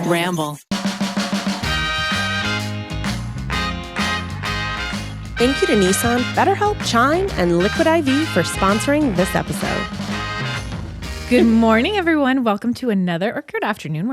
Ramble. Thank you to Nissan, BetterHelp, Chime, and Liquid IV for sponsoring this episode. Good morning, everyone. Welcome to another, or good afternoon,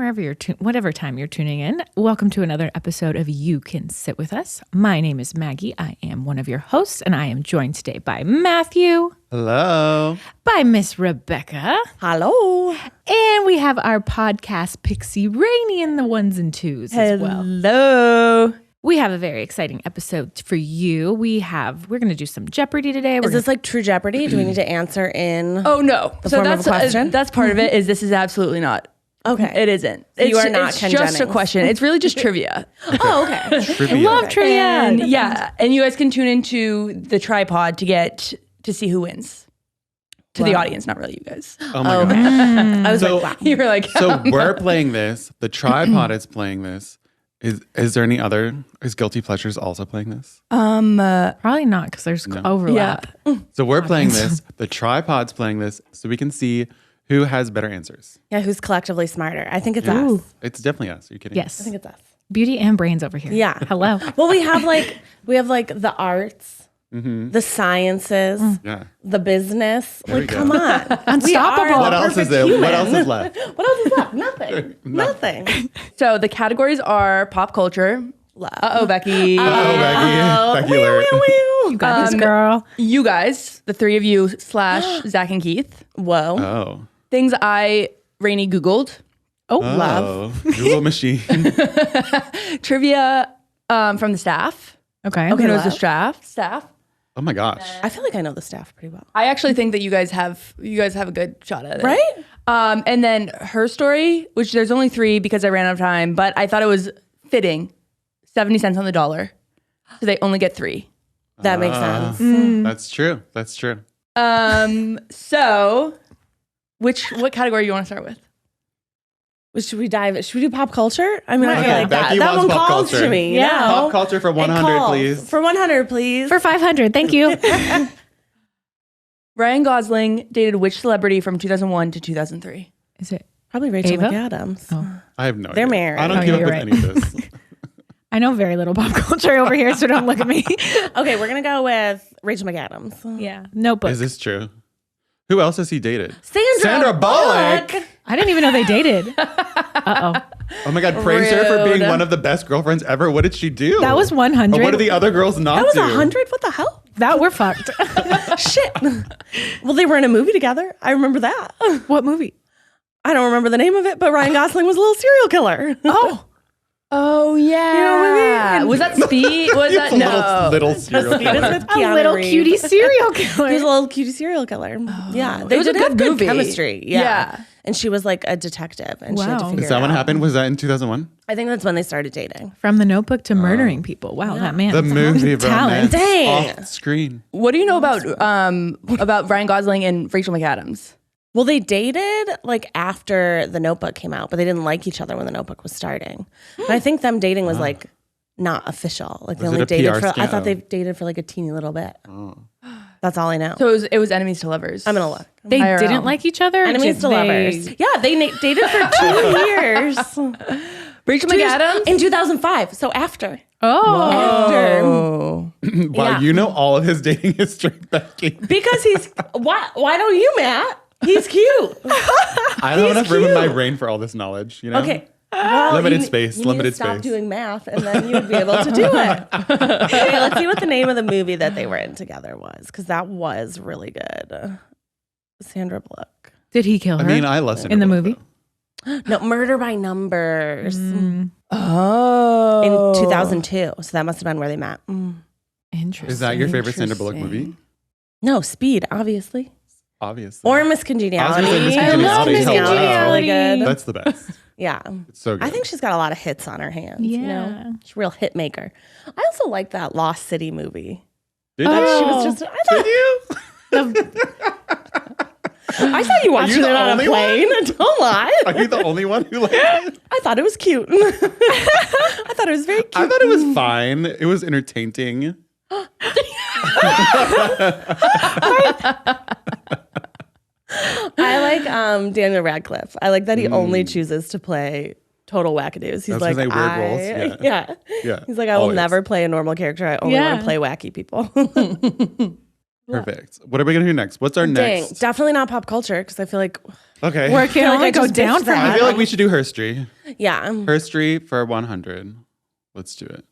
whatever time you're tuning in. Welcome to another episode of You Can Sit With Us. My name is Maggie. I am one of your hosts, and I am joined today by Matthew. Hello. By Miss Rebecca. Hello. And we have our podcast pixie Rainie in the ones and twos as well. Hello. We have a very exciting episode for you. We're going to do some Jeopardy today. Is this like True Jeopardy? Do we need to answer in Oh no. the form of a question? That's part of it. This is absolutely not. Okay. It isn't. So you are not It's Ken just a Jennings. question. It's really just trivia. Oh, okay. Trivia. Love trivia. And and you guys can tune into the tripod to see who wins. To the audience, not really you guys. Oh my God. I was So- like, wow. You were like, So we're playing this. The tripod is playing this. Is there any other? Is Guilty Pleasures also playing this? Probably not because there's overlap. So we're playing this. The tripod's playing this, so we can see who has better answers. Yeah, who's collectively smarter? I think it's us. It's definitely us. Are you kidding? Yes. I think it's us. Beauty and brains over here. Yeah. Hello. Well, we have like the arts, the sciences, Yeah. the business. we Like, go. come on. Unstoppable. What else is there? What else is left? What else is left? Nothing. Nothing. so the categories are pop culture. Love. Uh-oh, Becky. Oh, Becky. Becky alert. You got this, girl. You guys, the three of you / Zach and Keith. Whoa. Oh. Things Rainie Googled. Love. Google machine. Trivia from the staff. Okay. Who knows the love. staff? Oh my gosh. I feel like I know the staff pretty well. I actually think that you guys have a good shot at it. Right? And then her story, which there's only 3 because I ran out of time, but I thought it was fitting. 70 cents on the dollar. So they only get 3. That makes sense. That's true. That's true. So what category do you want to start with? Should we do pop culture? I mean, I feel Okay, like Becky that wants one pop calls culture. to me. Yeah. you know? Pop culture for It 100, calls. please. For 100, please. For 500. Thank you. Ryan Gosling dated which celebrity from 2001 to 2003? Is it? Probably Rachel Ava? McAdams. Oh. I have no idea. They're married. I don't Oh, keep up you're with right. any of this. I know very little pop culture over here, so don't look at me. Okay, we're going to go with Rachel McAdams. Yeah. Notebook. Is this true? Who else has he dated? Sandra Bullock. I didn't even know they dated. Uh-oh. Oh my God, praise her for being Rude. one of the best girlfriends ever. What did she do? That was 100. But what did the other girls not That was do? 100? What the hell? That we're fucked. Shit. Well, they were in a movie together. I remember that. What movie? I don't remember the name of it, but Ryan Gosling was a little serial killer. Oh. Oh yeah. You know what I mean? Was that Speed? Was that It's a no? little serial Speed is killer. with A Keanu little Reeves. cutie serial killer. He was a little cutie serial killer. Yeah, they was a did have good good movie. chemistry. Yeah. Yeah. And she was like a detective, and she had to Wow. figure Is that it when out. happened? Was that in 2001? I think that's when they started dating. From the Notebook to murdering people. Wow, that man. The movie talent. romance Dang. off screen. What do you know about Ryan Gosling and Rachel McAdams? Well, they dated like after The Notebook came out, but they didn't like each other when The Notebook was starting. And I think them dating was like not official. Like they Was it only a dated PR for. I scandal? thought they dated for like a teeny little bit. That's all I know. So it was enemies to lovers. I'm gonna look. They IRL. didn't like each other? or Enemies did to they- lovers. Yeah, they dated for 2 years. Rachel 2 years McAdams. in 2005. So after. Oh. After. Oh. Wow, Yeah. you know all of his dating history, Becky. Because he's why don't you, Matt? He's cute. I don't have enough room in my brain for all this knowledge, you know? Okay. Well, Limited you- space, you need limited to stop space. doing math, and then you would be able to do it. Okay, let's see what the name of the movie that they were in together was, because that was really good. Sandra Bullock. Did he kill her? I mean, I listen in the movie? No, Murder by Numbers Oh. in 2002. So that must have been where they met. Interesting. Is that your favorite Sandra Bullock movie? No, Speed, obviously. Obviously. Or Miss Congeniality. I was gonna say Miss I love Congeniality. Miss Hello. Congeniality. Really good. That's the best. Yeah. It's so good. I think she's got a lot of hits on her hands. You Yeah. know? She's a real hit maker. I also like that Lost City movie. Did She you? was just, I thought, Did you? I saw you watching the it on a only plane. Don't lie. Are you the only one who liked it? I thought it was cute. I thought it was very cute. I thought it was fine. It was entertaining. I like Daniel Radcliffe. I like that he only chooses to play total wackadoos. He's I was like, gonna say weird roles. yeah. Yeah. He's like, I will Always. never play a normal character. I only want to play wacky people. Perfect. What are we going to do next? What's our Dang, next? definitely not pop culture because I feel like, Okay. Where can like only I go just down bitched from that. I feel like we should do herstory. yeah. Herstory for 100. Let's do it.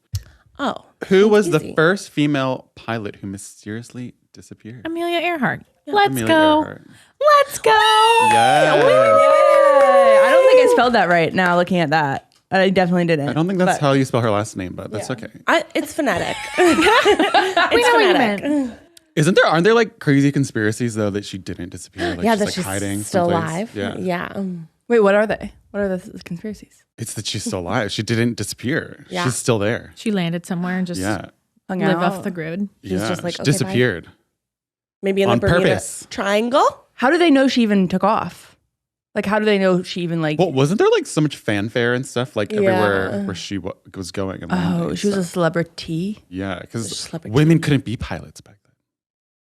Oh. Who was the easy. first female pilot who mysteriously disappeared? Amelia Earhart. Let's Amelia go. Earhart. Let's go. Yes. I don't think I spelled that right now looking at that. I definitely didn't. I don't think that's But- how you spell her last name, but that's okay. It's phonetic. We know what you meant. Aren't there like crazy conspiracies though that she didn't disappear? Like Yeah, she's that like she's hiding still someplace? alive. Yeah. Wait, what are they? What are the conspiracies? It's that she's still alive. She didn't disappear. Yeah. She's still there. She landed somewhere and just Yeah. Hung live out. off the grid. She's Yeah. just like, she okay, bye. disappeared. Maybe in On the Bermuda purpose. Triangle. How do they know she even took off? Like, how do they know she even like? Well, wasn't there like so much fanfare and stuff like everywhere Yeah. where she was going? And Oh, landing she was a stuff? celebrity. Yeah, She's a because celebrity. women couldn't be pilots back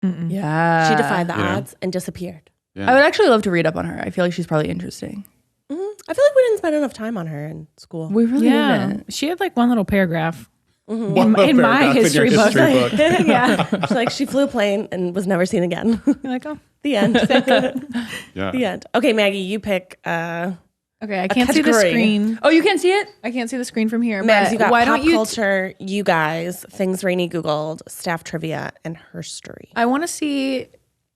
then. Mm-mm. Yeah, She defied the Yeah. odds and disappeared. Yeah. I would actually love to read up on her. I feel like she's probably interesting. I feel like we didn't spend enough time on her in school. We really Yeah. didn't. She had like one little paragraph One in my paragraph in history your book. history book. Yeah. She's like, she flew a plane and was never seen again. You're like, oh, The end. Yeah. The end. Okay, Maggie, you pick. okay. I can't see the category. screen. Oh, you can't see it? I can't see the screen from here. Mags, but you got why pop don't you? culture, you guys, things Rainie Googled, staff trivia, and her story. I want to see.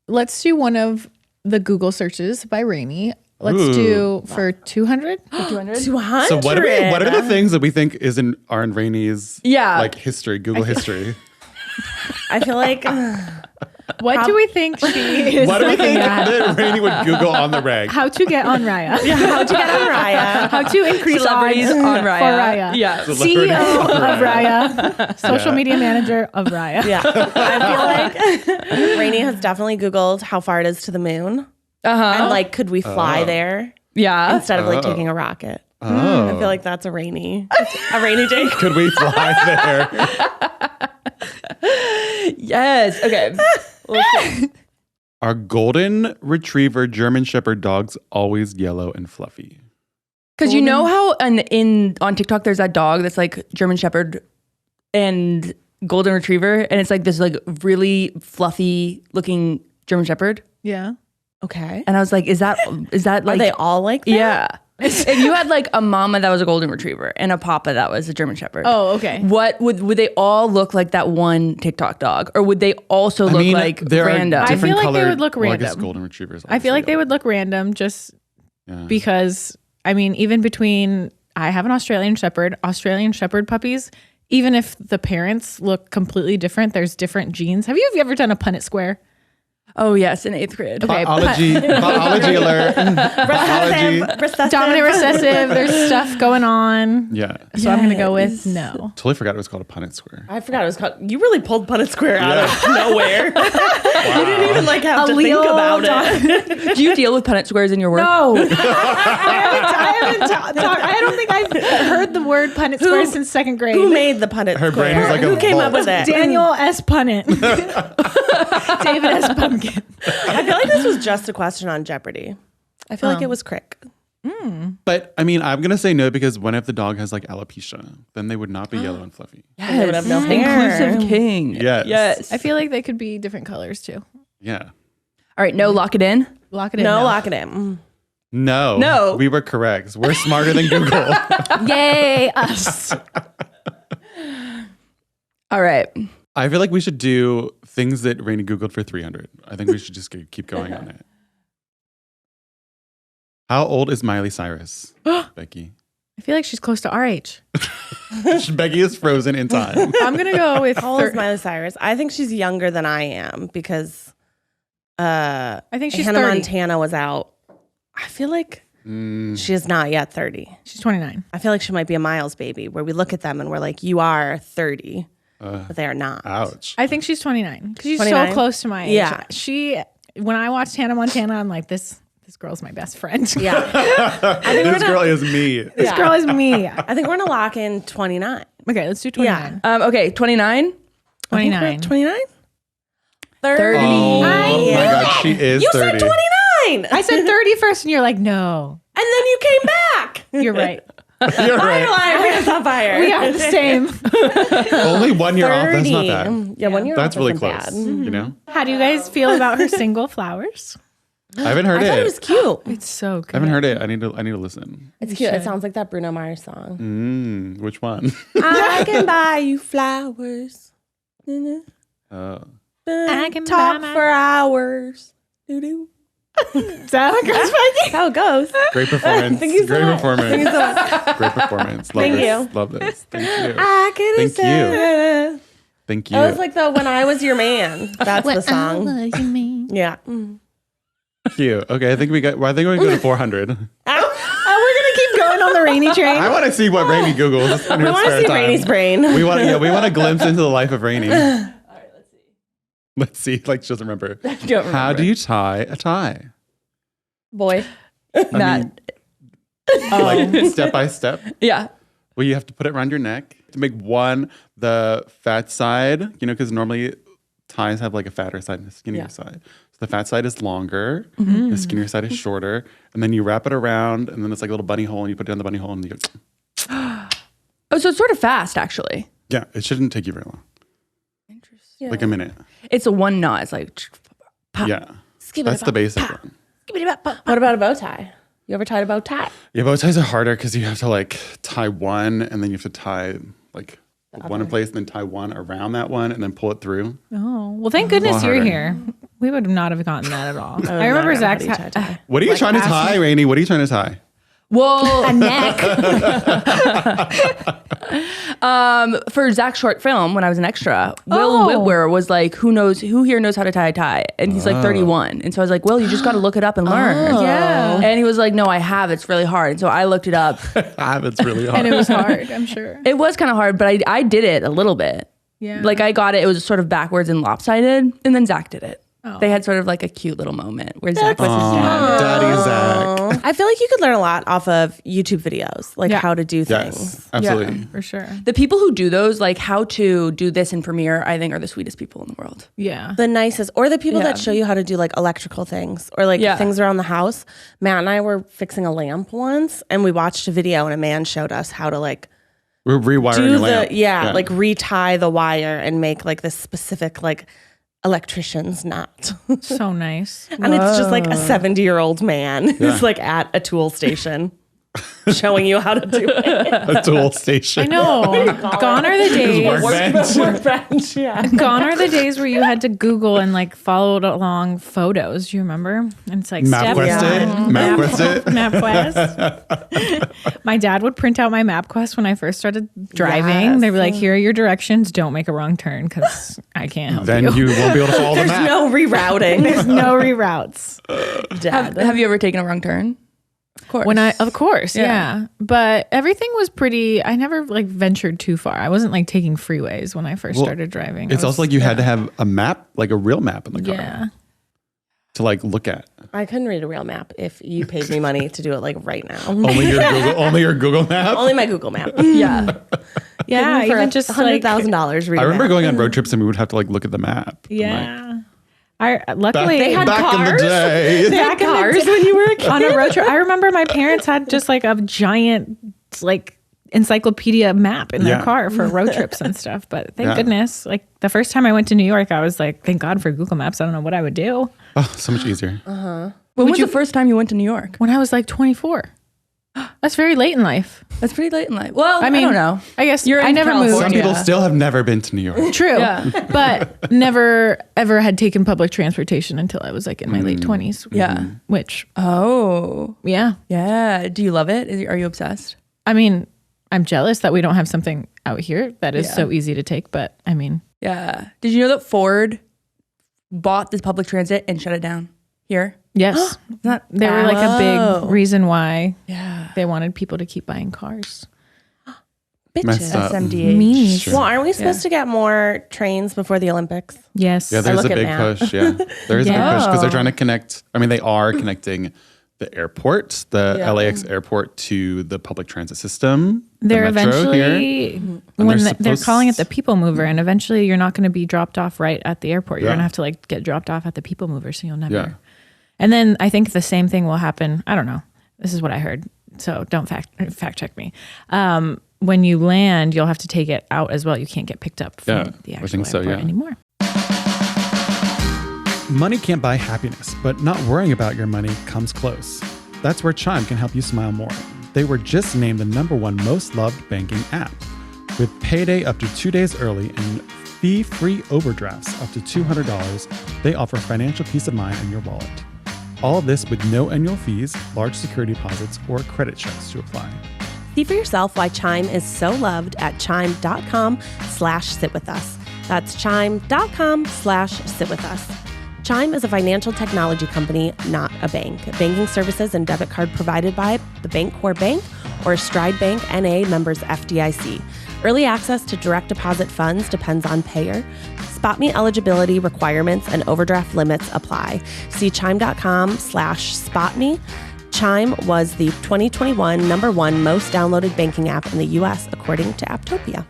Let's do one of the Google searches by Rainie. Let's Ooh. do for 200. 200? 200. So what are the things that we think are in Rainie's like history, Google history? I feel like What do we think she is What do we looking think at? that Rainie would Google on the reg? How to get on Raya. how'd you get on Raya? How to increase Celebrities odds on for Raya. Raya. Yeah. Celebrities CEO on of Raya. Social media manager of Raya. Yeah. I feel like Rainie has definitely Googled how far it is to the moon. And like, could we fly there Yeah. instead of like Oh. taking a rocket? Oh. I feel like that's a rainy day. Could we fly there? Yes. Okay. We'll see. Are golden retriever German Shepherd dogs always yellow and fluffy? Because you know how on TikTok there's that dog that's like German Shepherd and Golden Retriever, and it's like this like really fluffy looking German Shepherd. Yeah. Okay. And I was like, is that Are like they all like that? yeah? If you had like a mama that was a Golden Retriever and a papa that was a German Shepherd, Oh, okay. what would they all look like that one TikTok dog, or would they also look like there random? are I different feel like they colored- would look well, I guess random. golden retrievers. I feel like they obviously would look random just are. Yeah. because, I mean, even between, I have an Australian Shepherd puppies, even if the parents look completely different, there's different genes. Have you ever done a Punnett square? Oh yes, in 8th grade. Okay, Biology alert. Biology. Recessive. Dominant, recessive, there's stuff going on. Yeah. So I'm going to go with no. Totally forgot it was called a Punnett square. I forgot it was called. You really pulled Punnett Square out of nowhere. You didn't even like have to Allele think about it. Do you deal with Punnett squares in your work? No. I don't think I've heard the word Punnett square since second grade. Who made the Punnett Her Square? brain is like a Who came up vault. with it? Daniel S. Punnett. David S. Pumpkin. I feel like this was just a question on Jeopardy. I feel like it was Crick. But I mean, I'm gonna say no because what if the dog has like alopecia? Then they would not be yellow and fluffy. They would have no hair. Inclusive king. Yes. Yes. I feel like they could be different colors too. Yeah. All right, no, lock it in. Lock it in. No, now. lock it in. No. No. We were correct. We're smarter than Google. Yay, us. All right. I feel like we should do things that Rainie Googled for 300. I think we should just keep going on it. How old is Miley Cyrus, Becky? I feel like she's close to our age. Becky is frozen in time. I'm going to go with How old is Miley Cyrus? I think she's younger than I am because I think she's Hannah 30. Montana was out. I feel like she is not yet 30. She's 29. I feel like she might be a Miles baby where we look at them and we're like, you are 30, but they are not. Ouch. I think she's 29 because she's 29? so close to my age. Yeah. When I watched Hannah Montana, I'm like, this girl's my best friend. Yeah. This girl is me. This girl is me. I think we're going to lock in 29. Okay, let's do 29. Okay, 29. 29. 29? 30. Oh my God, she is You 30. said 29. I said 30 first and you're like, no. And then you came back. You're right. You're right. Everything's on fire. We are the same. Only 1 year off. That's not 30. bad. Yeah, 1 year That's off really isn't close. bad. You know, How do you guys feel about her single flowers? I haven't heard I thought it. it was cute. It's so good. I haven't heard it. I need to listen. It's cute. It sounds like that Bruno Mars song. Which one? I can buy you flowers. Oh. I can talk buy my- for hours. Doo-doo. Is that how it goes, Maggie? That's how it goes. Great performance. Thank you so Great much. performance. Thank you so much. Great performance. Love Thank this. you. Love this. Thank you. I can Thank say. Thank you. It was like the When I Was Your Man. That's the song. You mean? Yeah. Cute. Okay, I think we got. Well, I think we're going to go to 400. Oh, we're gonna keep going on the Rainie train. I want to see what Rainie Googles. I want to see Rainie's brain. We want. Yeah, we want a glimpse into the life of Rainie. All right, let's see. Like she doesn't remember. Don't remember. How do you tie a tie? Boy. I mean, like step by step. Yeah. Well, you have to put it around your neck to make the fat side. You know, because normally ties have like a fatter side and a skinnier side. So the fat side is longer, the skinnier side is shorter, and then you wrap it around, and then it's like a little bunny hole, and you put it down the bunny hole, and you go. Oh, so it's sort of fast, actually. Yeah, it shouldn't take you very long. Interesting. Like a minute. It's a one knot. It's like, pop. Yeah, that's the basic one. What about a bow tie? You ever tied a bow tie? Yeah, bow ties are harder because you have to like tie one, and then you have to tie like one in place, and then tie one around that one, and then pull it through. Oh, well, thank goodness Well, you're harder. here. We would not have gotten that at all. I I remember Zach's What are you trying to tie, Rainie? What are you trying to tie? Well, a neck. for Zach's short film, when I was an extra, Will Whitwer was like, who here knows how to tie a tie? And he's like 31. And so I was like, Will, you just got to look it up and learn. Yeah. And he was like, no, I have. It's really hard. And so I looked it up. It's really hard. And it was hard, I'm sure. It was kind of hard, but I did it a little bit. Yeah. Like I got it. It was sort of backwards and lopsided. And then Zach did it. Oh. They had sort of like a cute little moment where Zach was his Aw, dad. Daddy Zach. I feel like you could learn a lot off of YouTube videos, like how to do things. Yes, absolutely. For sure. The people who do those, like how to do this in Premiere, I think are the sweetest people in the world. Yeah. The nicest, or the people Yeah. that show you how to do like electrical things or like things around the house. Matt and I were fixing a lamp once, and we watched a video, and a man showed us how to like We're rewiring do your the lamp. like retie the wire and make like this specific like electrician's knot. So nice. And it's just like a 70-year-old man who's like at a tool station showing you how to do it. a tool station. I know. Gone are the days. Workbench. Workbench, yeah. Gone are the days where you had to Google and like followed along photos. Do you remember? And it's like step MapQuest it. one. MapQuest it. MapQuest. My dad would print out my MapQuest when I first started driving. Yes. They'd be like, "Here are your directions. Don't make a wrong turn because I can't help Then you." you won't be able to follow the There's map. no rerouting. There's no reroutes. Dad. Have you ever taken a wrong turn? Of course. Of course, yeah. But everything was pretty. I never like ventured too far. I wasn't like taking freeways when I first started driving. It's also like you had to have a map, like a real map in the car yeah. to like look at. I couldn't read a real map if you paid me money to do it like right now. Only your Google map. Only my Google map. Yeah. Yeah, For even just like $100,000 read I a remember map. going on road trips and we would have to like look at the map. yeah. I luckily They had back in the cars? day. They had cars when you were a kid. on a road trip. I remember my parents had just like a giant like encyclopedia map in their Yeah. car for road trips and stuff. But thank Yeah. goodness, like the first time I went to New York, I was like, thank God for Google Maps. I don't know what I would do Oh, so much easier. When was the first time you went to New York? when I was like 24. That's very late in life. That's pretty late in life. Well, I mean, I don't know. I guess You're I in never California. Some moved. people still have never been to New York. True, Yeah. but never ever had taken public transportation until I was like in my late 20s. Yeah. Which, Oh. yeah, Yeah. Do you love it? Are you obsessed? I mean, I'm jealous that we don't have something out here that is so easy to take. But I mean, Yeah. Did you know that Ford bought this public transit and shut it down here? yes, It's not they were like a Oh. big reason why Yeah. they wanted people to keep buying cars. Messed up. SMDH. Meanies. Sure. Well, aren't we supposed to get more trains before the Olympics? Yes. Yeah, there's look a at big Matt. push. Yeah, there is a big Yeah. push because they're trying to connect. I mean, they are connecting the airport, the LAX airport, to the public transit system. the They're metro here. eventually And when they're they're supposed- calling it the people mover, and eventually you're not going to be dropped off right at the airport. You're Yeah. going to have to like get dropped off at the people mover, so you'll never. Yeah. And then I think the same thing will happen. I don't know. This is what I heard. So don't fact check me. When you land, you'll have to take it out as well. You can't get picked up from the actual airport anymore. Money can't buy happiness, but not worrying about your money comes close. That's where Chime can help you smile more. They were just named the #1 most loved banking app. With payday up to 2 days early and fee-free overdrafts up to $200, they offer financial peace of mind in your wallet. All of this with no annual fees, large security deposits, or credit checks to apply. See for yourself why Chime is so loved at chime.com/sitwithus. That's chime.com/sitwithus. Chime is a financial technology company, not a bank. Banking services and debit card provided by the Bancorp Bank or Stride Bank N.A. members FDIC. Early access to direct deposit funds depends on payer. SpotMe eligibility requirements and overdraft limits apply. See chime.com/spotme. Chime was the 2021 #1 most downloaded banking app in the U.S. according to Apptopia.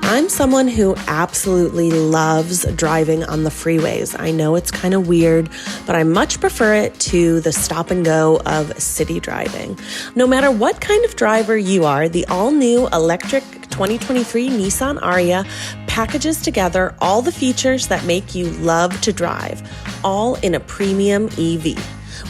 I'm someone who absolutely loves driving on the freeways. I know it's kind of weird, but I much prefer it to the stop and go of city driving. No matter what kind of driver you are, the all-new electric 2023 Nissan Ariel packages together all the features that make you love to drive, all in a premium EV.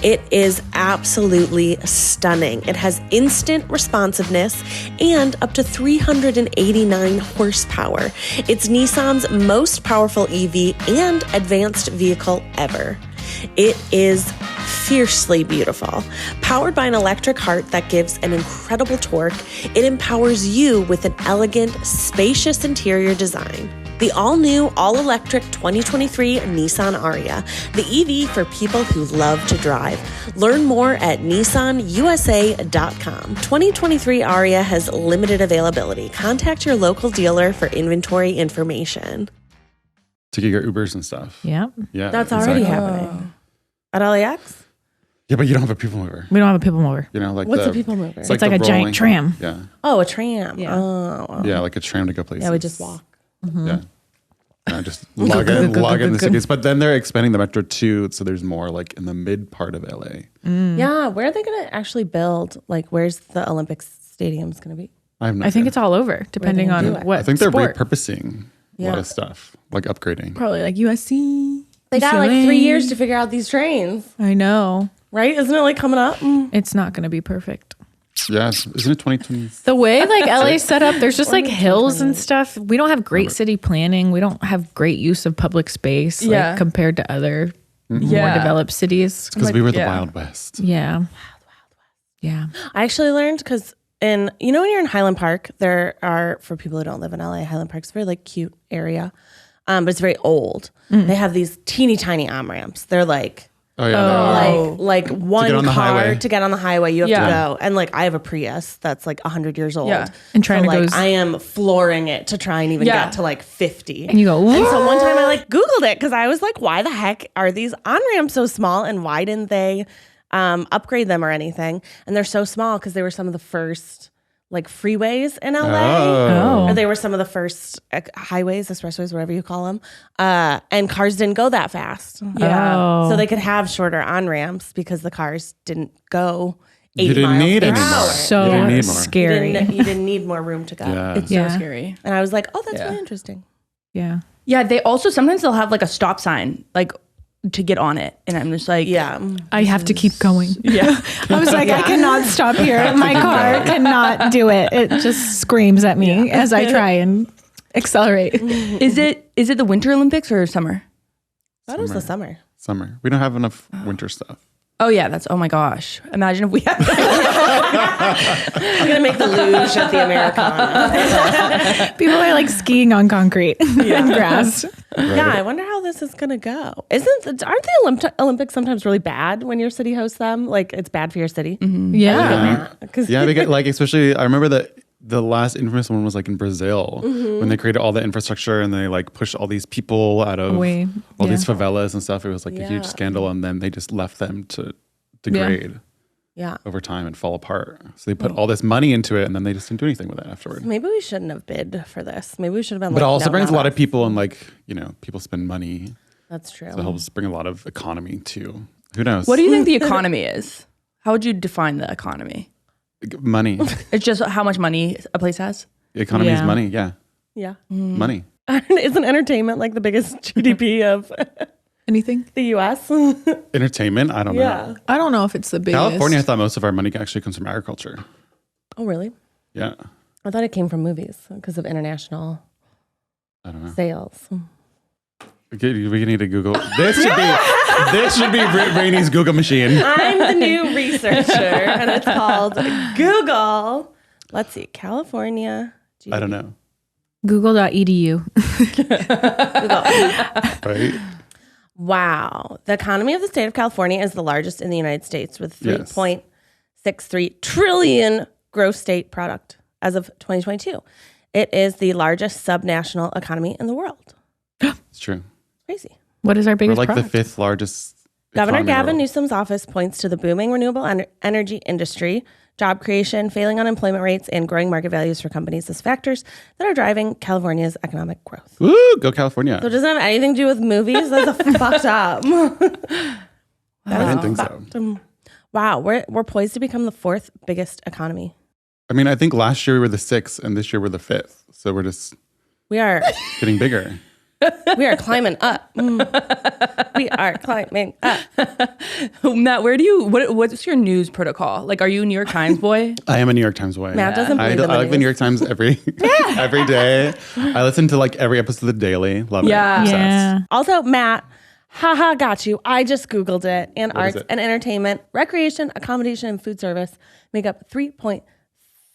It is absolutely stunning. It has instant responsiveness and up to 389 horsepower. It's Nissan's most powerful EV and advanced vehicle ever. It is fiercely beautiful. Powered by an electric heart that gives an incredible torque, it empowers you with an elegant, spacious interior design. The all-new, all-electric 2023 Nissan Ariel, the EV for people who love to drive. Learn more at nissanusa.com. 2023 Ariel has limited availability. Contact your local dealer for inventory information. To get your Ubers and stuff. Yeah. Yeah. That's already happening. At LAX? Yeah, but you don't have a people mover. We don't have a people mover. You know, like What's a people mover? It's like the a giant rolling- tram. Yeah. Oh, a tram. Yeah. Oh. Yeah, like a tram to go places. Yeah, we just walk. Yeah. Just log in the cities. But then they're expanding the metro too, so there's more like in the mid part of LA. Yeah, where are they going to actually build? Like, where's the Olympic Stadium's going to be? I have no I think idea. it's all over, depending gonna do on it? what I think they're sport. repurposing a lot of stuff, like upgrading. Probably like USC. They got like UCLA. 3 years to figure out these trains, I know. right? Isn't it like coming up? It's not going to be perfect. Yeah, isn't it 2020? The way like LA set up, there's just like hills and stuff. We don't have great city planning. We don't have great use of public space like, compared to other more developed cities. Because we were the Wild West. Yeah. Yeah. I actually learned because when you're in Highland Park, there are, for people who don't live in LA, Highland Park's a very like cute area, but it's very old. They have these teeny tiny on-ramps. They're like, Oh yeah. like one on the car highway. to get on the highway, you have to go. And like I have a Prius that's like 100 years old. Yeah. And trying to like, go- I am flooring it to try and even get to like 50. And you go, And so one time I like Googled it because I was like, why the heck are these on-ramps so small and why didn't they upgrade them or anything? And they're so small because they were some of the first like freeways in LA. Or they were some of the first highways, expressways, whatever you call them. And cars didn't go that fast. Yeah. So they could have shorter on-ramps because the cars didn't go 80 You didn't miles need per any more. hour. so You didn't need more. scary. You didn't need more room to go. Yeah. It's so scary. And I was like, oh, that's really interesting. Yeah. Yeah, they also sometimes they'll have like a stop sign, like to get on it, and I'm just like, Yeah. I have to keep going. yeah, I was like, I cannot stop here. My car cannot do it. It just screams at me as I try and accelerate. Is it the Winter Olympics or summer? That was the summer. Summer. We don't have enough winter stuff. Oh yeah, oh my gosh! Imagine if we had. I'm going to make the luge at the Americana. People are like skiing on concrete and grass. Yeah, I wonder how this is going to go. Aren't the Olympics sometimes really bad when your city hosts them? Like it's bad for your city? Yeah. Yeah, because like especially I remember that the last infamous one was like in Brazil when they created all the infrastructure and they like pushed all these people out of Away. all these favelas and stuff. It was like a huge scandal, and then they just left them to degrade over time and fall apart. So they put all this money into it, and then they just didn't do anything with it afterward. Maybe we shouldn't have bid for this. Maybe we should have been. But it also brings a lot of of people, and like people spend money. That's true. So it helps bring a lot of economy to Who knows? What do you think the economy is? How would you define the economy? Money. It's just how much money a place has? The economy is Yeah. money. Yeah. Yeah. Money. Isn't entertainment like the biggest GDP of Anything? the US? Entertainment? I don't know. I don't know if it's the biggest. California, I thought most of our money actually comes from agriculture. Oh, really? Yeah. I thought it came from movies because of international I don't know. sales. We need to Google. This should be Rainie's Google machine. I'm the new researcher, and it's called Google. Let's see, California. I don't know. Google.edu. Right? Wow. The economy of the state of California is the largest in the United States with Yes. 3.63 trillion gross state product as of 2022. It is the largest subnational economy in the world. It's true. Crazy. What is our We're biggest like product? the 5th largest. Governor economy in the Gavin world. Newsom's office points to the booming renewable energy industry, job creation, failing unemployment rates, and growing market values for companies as factors that are driving California's economic growth. Woo! Go California. So it doesn't have anything to do with movies? That's a fucked up. I didn't think so. Wow, we're poised to become the 4th biggest economy. I mean, I think last year we were the 6th and this year we're the 5th. So we're just We are getting bigger. climbing up. We are climbing up. Matt, what's your news protocol? Like, are you a New York Times boy? I am a New York Times boy. Matt doesn't I believe in the like the news. New York Times every day. I listen to like every episode of The Daily. Love Yeah. it. Obsessed. Yeah. Also, Matt, haha, got you. I just Googled it. And What is arts it? and entertainment, recreation, accommodation, and food service make up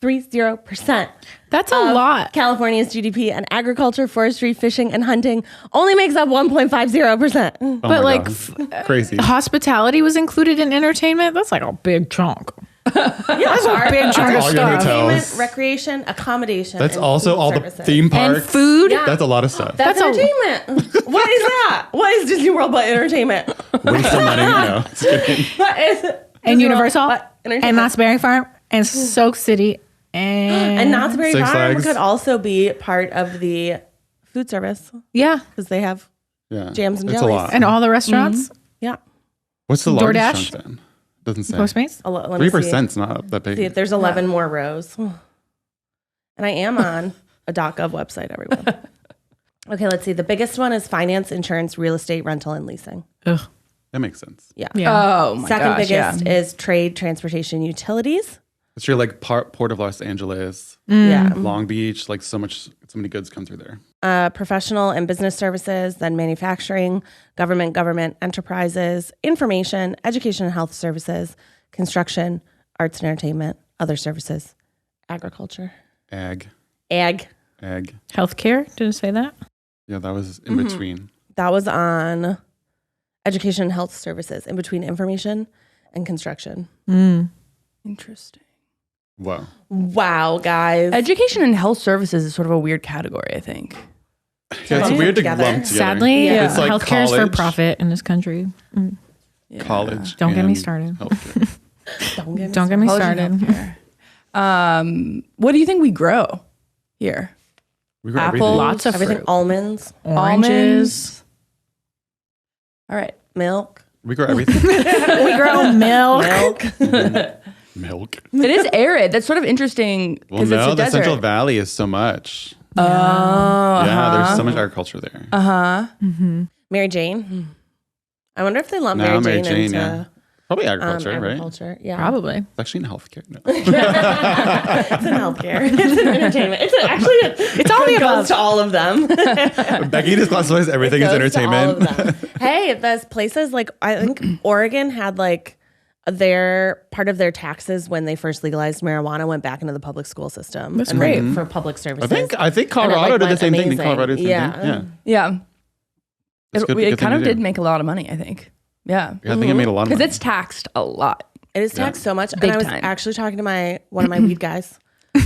3.30%. That's a lot. California's GDP, and agriculture, forestry, fishing, and hunting only makes up 1.50%. Oh But my like God. Crazy. hospitality was included in entertainment. That's like a big chunk. That's a big chunk of all your stuff. hotels. Entertainment, recreation, accommodation. That's and also food all the services. theme parks. And food. Yeah. That's a lot of stuff. That's That's a- entertainment. What is that? What is Disney World but entertainment? Waste of money. No. Just kidding. What is And Disney Universal. World but And entertainment? Knott's Berry Farm. And Soak City. And Knott's Berry Six Farm Flags. could also be part of the food service Yeah. because they have Yeah. Jams and It's jellies. a lot. And all the restaurants. yeah. What's the DoorDash? largest chunk then? Doesn't say. Postmates. Let me see. 3%'s not that big. See, there's 11 more rows. And I am on a .gov website, everyone. Okay, let's see. The biggest one is finance, insurance, real estate, rental, and leasing. Ugh. That makes sense. Yeah. Yeah. Oh my Second gosh, biggest is trade, transportation, utilities. It's your like Port of Los Angeles, Yeah. Long Beach, like so many goods come through there. Professional and business services, then manufacturing, government enterprises, information, education and health services, construction, arts and entertainment, other services, agriculture, Ag. Healthcare. Did it say that? Yeah, that was in between. That was on education and health services, in between information and construction. Interesting. Whoa. Wow, guys. Education and health services is sort of a weird category, I think. Yeah, it's lump weird to together. lump together. Sadly, Yeah. It's like healthcare is for college. profit in this country. College. Don't get me and started. healthcare. Don't get me College and started. healthcare. What do you think we grow here? We were Apple, everything. Lots of Everything, fruit. almonds, Oranges. All right. milk, We grow everything. We grow milk. Milk. It is arid. That's sort of interesting Well, because no, it's a the desert. Central Valley is so much. Oh, Yeah, there's so much agriculture there. Mary Jane. I wonder if they lump No, Mary Jane into yeah. Probably agriculture, right? agriculture. Yeah, Probably. It's actually in healthcare. No. It's in healthcare. It's in entertainment. It's all the above. Goes to all of them. Becky just classifies everything as Goes to all of entertainment. them. Hey, there's places like I think Oregon had like their part of their taxes when they first legalized marijuana went back into the public school system. That's and great. for public services. I think And it, Colorado like, did the went same thing. amazing. Colorado did the same Yeah. thing. Yeah. yeah. It's good- It good kind thing of to did do. make a lot of money, I think. Yeah. I think it made a lot of Because money. it's taxed a lot. It is taxed so much. Big and I was time. actually talking to one of my weed guys,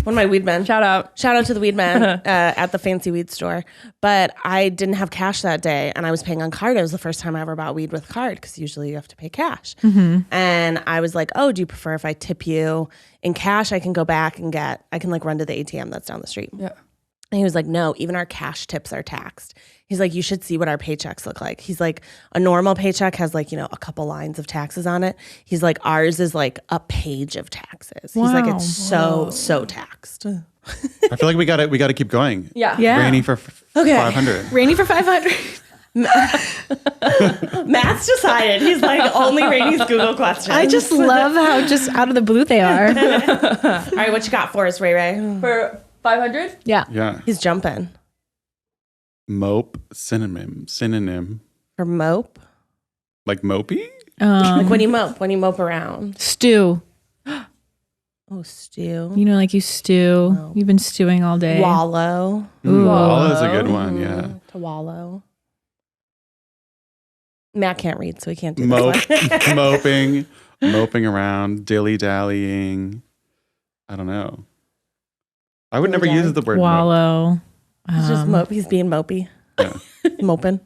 one of my weed men. Shout out. Shout out to the weed man at the fancy weed store. But I didn't have cash that day and I was paying on card. It was the first time I ever bought weed with card because usually you have to pay cash. And I was like, oh, do you prefer if I tip you in cash? I can go back and I can like run to the ATM that's down the street. Yeah. And he was like, no, even our cash tips are taxed. He's like, you should see what our paychecks look like. He's like, a normal paycheck has like, a couple lines of taxes on it. He's like, ours is like a page of taxes. He's like, it's so taxed. I feel like we gotta keep going. Yeah. Rainie for 500. Rainie for 500. Matt's decided. He's like, only Rainie's Google questions. I just love how just out of the blue they are. All right, what you got for us, Ray Ray? For 500? Yeah. Yeah. He's jumping. Mope synonym. For mope? Like mopey? Like when you mope around. Stew. Oh, stew. Like you stew. You've been stewing all day. Wallow. Wallow's a good one, yeah. To wallow. Matt can't read, so he can't do Mope, this one. moping around, dilly-dallying. I don't know. I would never use the word Wallow. He's just mope. He's being mopey. Yeah. Moping.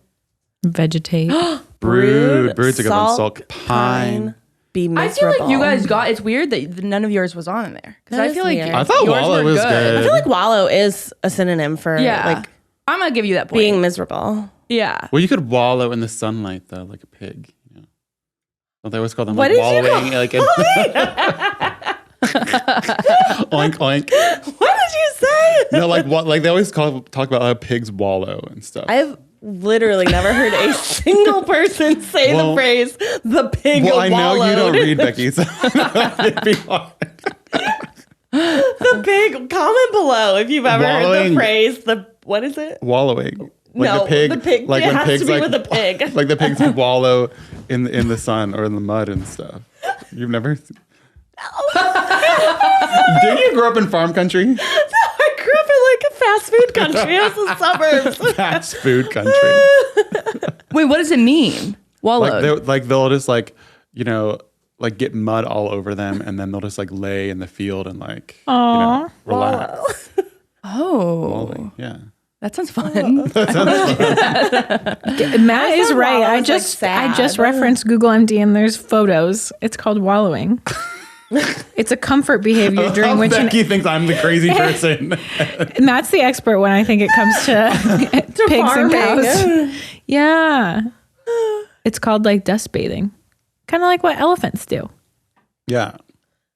Vegetate. Brood's a good one. sulk, Sulk, pine. Be I miserable. feel like you guys got, it's weird that none of yours was on there. Because That I is feel like weird. I thought yours wallow were was I good. feel like wallow is a synonym for like I'm going to give you that point. being miserable. Yeah. Well, you could wallow in the sunlight though, like a pig. Yeah. Well, they always call them What like did you wallowing, like oink oink. What did you say? No, like what? Like they always talk about how pigs wallow and stuff. I've literally never heard a single person say the phrase "the pig Well, I know wallowed." you don't read, Becky, so it'd be hard. The pig. Comment below if you've ever heard Wallowing. the phrase. What is it? Wallowing. Like No, the pig. the pig- Like it when has pigs to be like with a pig. Like the pigs wallow in the sun or in the mud and stuff. You've never. Didn't you grow up in farm country? I grew up in like a fast food country. It was the suburbs. Fast food country. Wait, what does it mean? Wallowed. They'll just like get mud all over them, and then they'll just like lay in the field and like relax. Wallowing, yeah. That sounds fun. Matt is right. wallow I is, just like, sad. referenced Google MD and there's photos. It's called wallowing. It's a comfort behavior during which Becky thinks I'm the crazy person. Matt's the expert when I think it comes to pigs and cows. Yeah. It's called like dust bathing. Kind of like what elephants do. Yeah.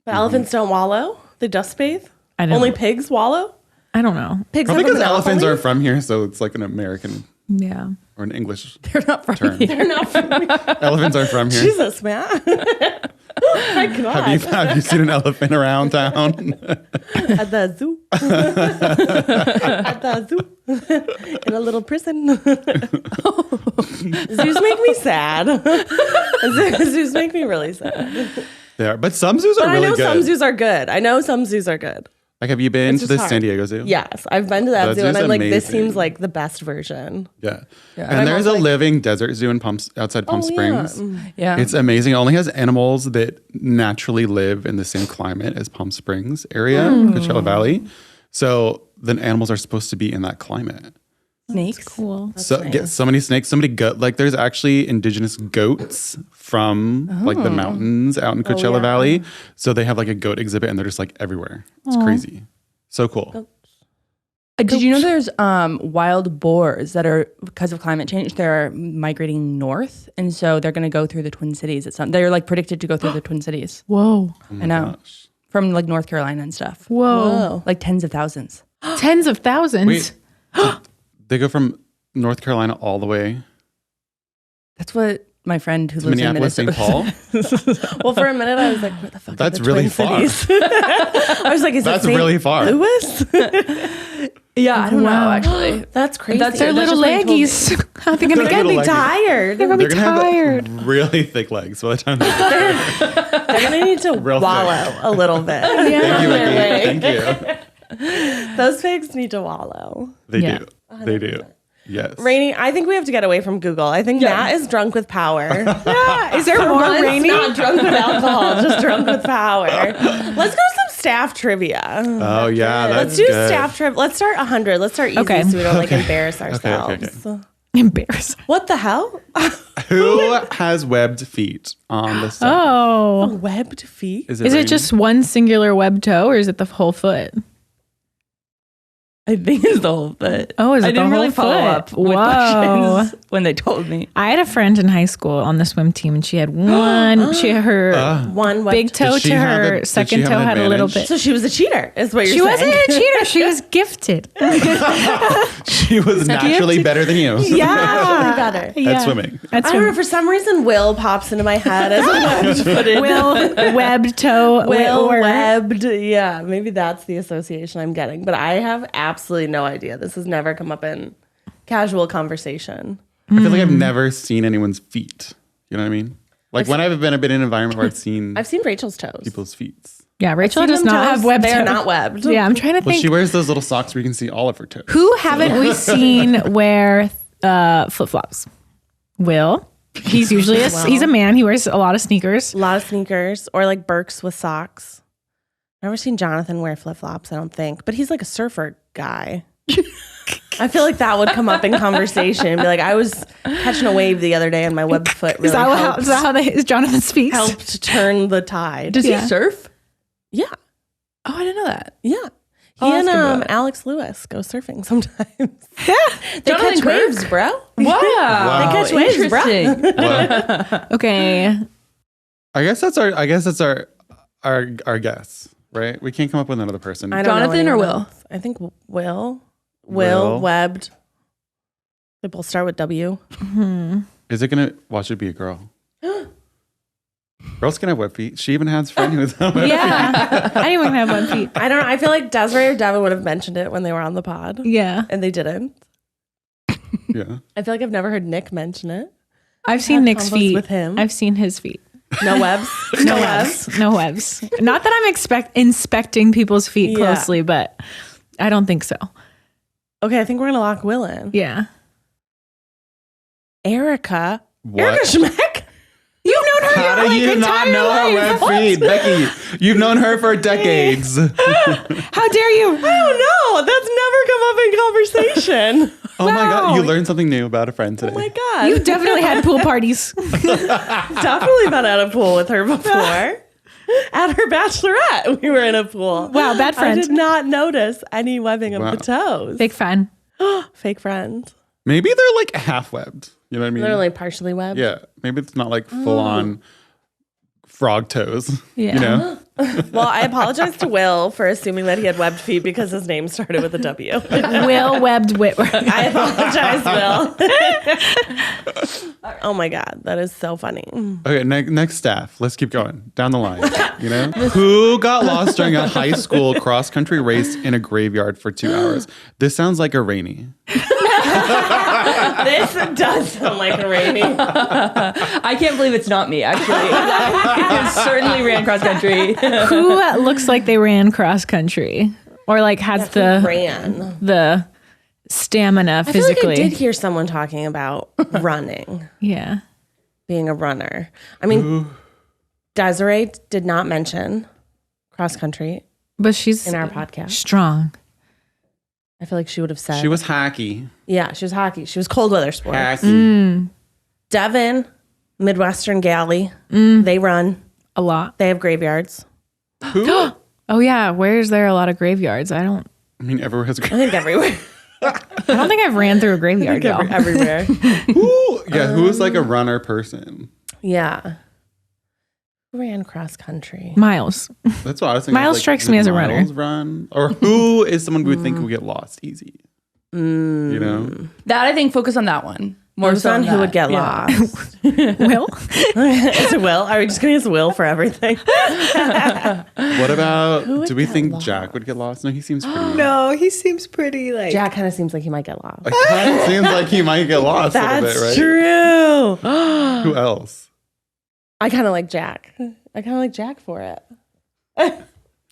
But elephants don't wallow. They dust bathe. I don't Only know. pigs wallow. I don't know. Pigs Probably have because elephants monopoly? aren't from here, so it's like an American Yeah. or an English They're not from term. here. They're not from Elephants aren't from here. Jesus, Matt. Oh my God. Have you seen an elephant around town? At the zoo. At the zoo. In a little prison. Zoos make me sad. Zoos make me really sad. They are, but some zoos are But really I know good. some zoos are good. I know some zoos are good. Like, have you been It's to just the hard. San Diego Zoo? Yes, I've been to that That zoo and zoo's I'm like, this amazing. seems like the best version. Yeah. My And there's mom's a like- living desert zoo in outside Palm Springs. Yeah. It's amazing. It only has animals that naturally live in the same climate as Palm Springs area, Coachella Valley. So the animals are supposed to be in that climate. Snakes. Cool. So get so many snakes, so many goat. Like there's actually indigenous goats from like the mountains out in Coachella Valley. So they have like a goat exhibit and they're just like everywhere. It's crazy. So cool. Did you know there's wild boars that are, because of climate change, they're migrating north, and so they're going to go through the Twin Cities. They're like predicted to go through the Twin Cities. Whoa. I know, from like North Carolina and stuff. Whoa. Like tens of thousands. Tens of thousands. Wait, they go from North Carolina all the way That's what my friend who to lives Minneapolis, in St. Minnesota. Paul. Well, for a minute, I was like, what the fuck That's are the really Twin far. Cities? I was like, is That's it St. really far. Louis? Yeah, I don't know actually. That's crazy. That's They're That's little just what he leggies. How are they going to They're get little me leggies. tired? They're going They're to be gonna tired. have really thick legs by the time they get They're going to need to Real wallow a little bit. Thank you, Becky. Thank you. Those pigs need to wallow. They Yeah. do. They do. Yes. Rainie, I think we have to get away from Google. I think Matt is drunk with power. Yeah. Is there more Once, Rainie? not drunk with alcohol, just drunk with power. Let's go to some staff trivia. Oh yeah, that's Let's do good. staff trivia. Let's start 100. Let's start easy Okay. so we don't like embarrass ourselves. okay. Embarrassing. What the hell? Who has webbed feet on the side? Oh. Webbed feet? Is Rainie? it just one singular web toe or is it the whole foot? I think it's the whole foot. Oh, is it I didn't the whole really follow foot? up with Whoa. questions when they told me. I had a friend in high school on the swim team, and she had one. She had her One big webbed. toe Did she to have her did second she have toe an had a little advantage? bit. So she was a cheater, is what you're She saying. wasn't a cheater. She was gifted. She was naturally better than you Yeah. better. at swimming. That's I don't know. For some reason, Will pops into my head as a webbed-footed. Will webbed toe. Will or- webbed. Yeah, maybe that's the association I'm getting. But I have absolutely no idea. This has never come up in casual conversation. I feel like I've never seen anyone's feet. You know what I mean? Like when I've been in an environment where I've seen Rachel's toes. people's feet. Yeah, Rachel Seen does them not toes. have webbed They're toe. not webbed. Yeah, I'm trying to Well, think. she wears those little socks where you can see all of her toes. Who haven't we seen wear flip-flops? Will. He's usually he's a man. He wears a lot of sneakers. A lot of sneakers or like Birks with socks. Never seen Jonathan wear flip-flops, I don't think. But he's like a surfer guy. I feel like that would come up in conversation. Be like, I was catching a wave the other day and my webbed foot really Is that helped, how is Jonathan speaks? helped turn the tide. Does Yeah. he surf? Yeah. Oh, I didn't know that. Yeah. He I'll and ask him about it. Alex Lewis go surfing sometimes. They Jonathan catch Kirk? waves, bro. Wow. They catch waves, bro. Interesting. What? Okay. I guess that's our guess, right? We can't come up with another person. I don't know Jonathan or anyone Will? else. I think Will. Will. Webbed. They both start with W. Is it gonna? Well, should be a girl. Girls can have web feet. She even has a friend who has web feet. Yeah. Anyone can have web feet. I don't know. I feel like Desiree or Devin would have mentioned it when they were on the pod. Yeah. And they didn't. Yeah. I feel like I've never heard Nick mention it. I've seen Had Nick's combos feet. with him. I've seen his feet. No webs. No webs. No webs. Not that I'm inspecting people's feet Yeah. closely, but I don't think so. Okay, I think we're going to lock Will in. Yeah. Erica. What? Erica Schmeck? You've known her How do you not know her web feet, Becky? You've known her for decades. How dare you? I don't know. That's never come up in conversation. Oh my Wow. God, you learned something new about a friend today. Oh my God. You definitely had pool parties. definitely been at a pool with her before. At her bachelorette, we were in a pool. Wow, bad friend. I did not notice any webbing of Wow. the toes. Big fan. Fake friend. Maybe they're like half webbed. You know what I mean? They're like partially webbed. Yeah. Maybe it's not like full on frog toes. Yeah. You know? Well, I apologize to Will for assuming that he had webbed feet because his name started with a W. Will Webbed Whitworth. I apologize, Will. Oh my God, that is so funny. Okay, next staff. Let's keep going down the line. You know, who got lost during a high school cross country race in a graveyard for 2 hours? This sounds like a Rainie. This does sound like a Rainie. I can't believe it's not me, actually. I certainly ran cross country. Who looks like they ran cross country or like has Ran. the stamina I feel like physically? I did hear someone talking about running, Yeah. being a runner. I mean, Desiree did not mention cross country But she's in our podcast. strong. I feel like she would have said. She was hacky. Yeah, she was hockey. She was cold weather sports. Hacky. Devin, Midwestern Galley. They run. A lot. They have graveyards. Who? Oh yeah. Where's there a lot of graveyards? I I mean, everywhere has a I think everywhere. don't think I've ran through a graveyard though. Everywhere. who's like a runner person? Yeah. Who ran cross country? Miles. That's what I was thinking. Miles Like, strikes did me as a runner. Miles run? Or who is someone we would think would get lost easy? You know? That, I think, focus on that one. More Focus so on on who that. would get Yeah. lost. Will? Is it Will? Are we just going to use Will for everything? What about, would do we get think lost? Jack would get lost? No, he seems pretty. No, he seems pretty like Jack kind of seems like he might get lost. It kind of seems like he might get lost a little bit, right? true. Who else? I kind of like Jack. I kind of like Jack for it.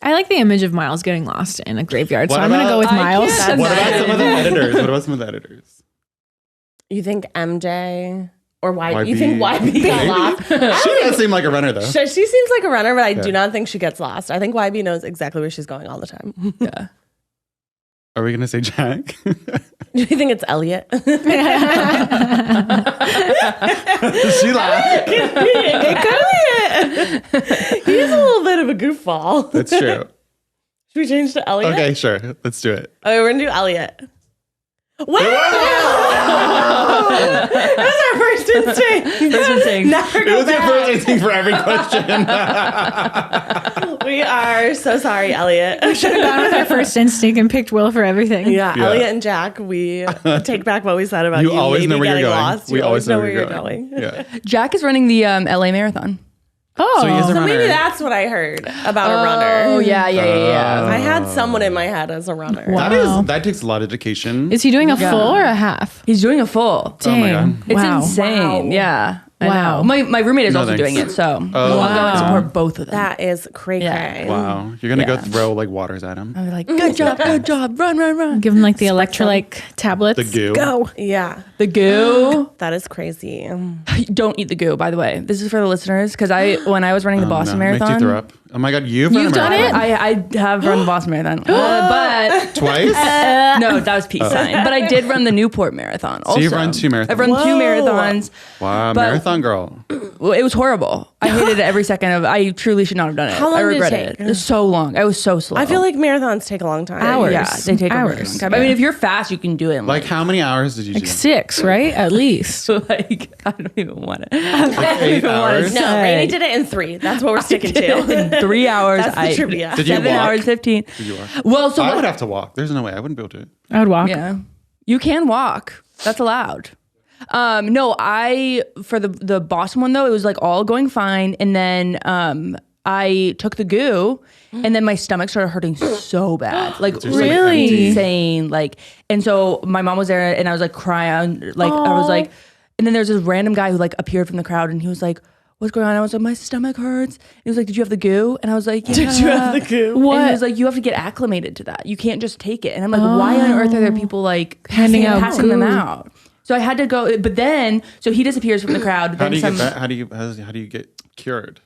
I like the image of Miles getting lost in a graveyard, so What I'm gonna go with about- Miles. can't What about imagine. some of the editors? What about some of the editors? You think MJ or YB? YB. You think YB got lost? She does seem like a runner, though. She seems like a runner, but I do not think she gets lost. I think YB knows exactly where she's going all the time. Yeah. Are we going to say Jack? Do you think it's Elliot? She laughed. It could be it. He's a little bit of a goofball. That's true. Should we change to Elliot? Okay, sure. Let's do it. Okay, we're gonna do Elliot. Wow! That was our first instinct. First instinct. Never It go was your back. first instinct for every question. We are so sorry, Elliot. Should have gone with our first instinct and picked Will for everything. Yeah, Yeah. Elliot and Jack, we take back what we said about you. You always maybe know where you're getting going. lost. We You always know where you're going. going. Yeah. Jack is running the LA Marathon. Oh, So he is a So maybe runner. that's what I heard about a runner. Oh, yeah. I had someone in my head as a runner. That takes a lot of dedication. is he doing a full or a half? He's doing a full. Dang. Oh my God. It's Wow. insane. Wow. Yeah. I Wow. know. My roommate is No, also thanks. doing it, so I'll go Wow. and support both of them. That is cray Yeah. cray. Wow. You're going to Yeah. go throw like waters at him. I'll be like, good job, run. Give him like the electrolyte tablets. The goo. Go. Yeah, The goo. that is crazy. Don't eat the goo, by the way. This is for the listeners, because when I was running the Boston Makes Marathon. you throw up. Oh my God. You've run a done marathon. it? I have run the Boston Marathon, but Twice? no, that was peace sign. But I did run the Newport Marathon. Also. you've run 2 marathons. I've run 2 marathons. Wow. But- Marathon girl. Well, it was horrible. I hated it every second of. I truly should not have done it. How long I did it regret take? it. It was so long. I was so slow. I feel like marathons take a long time. Hours. yeah, they take a really Hours. long time. I mean, if you're fast, you can do it in Like how many hours did you do? 6, right? At least. like I don't even want to. Like 8 hours? No, Rainie did it in 3. That's what we're sticking to. In 3 hours. That's the trivia. Did you 7 walk? hours 15. Did you walk? Well, so I what- would have to walk. There's no way. I wouldn't be able to. I would walk. yeah, you can walk. That's allowed. No, for the Boston one though, it was like all going fine, and then I took the goo, and then my stomach started hurting so bad, like Really? insane, like. And so my mom was there, and I was like crying, like I was like, and then there's this random guy who like appeared from the crowd, and he was like, "What's going on?" I was like, "My stomach hurts." And he was like, "Did you have the goo?" And I was like, "Yeah." Did you have the goo? What? And he was like, "You have to get acclimated to that. You can't just take it." And I'm like, "Why on earth are there people like Handing out passing them goo. out?" So I had to go, but then so he disappears from the crowd. How Then do you some. get that? How do you get cured?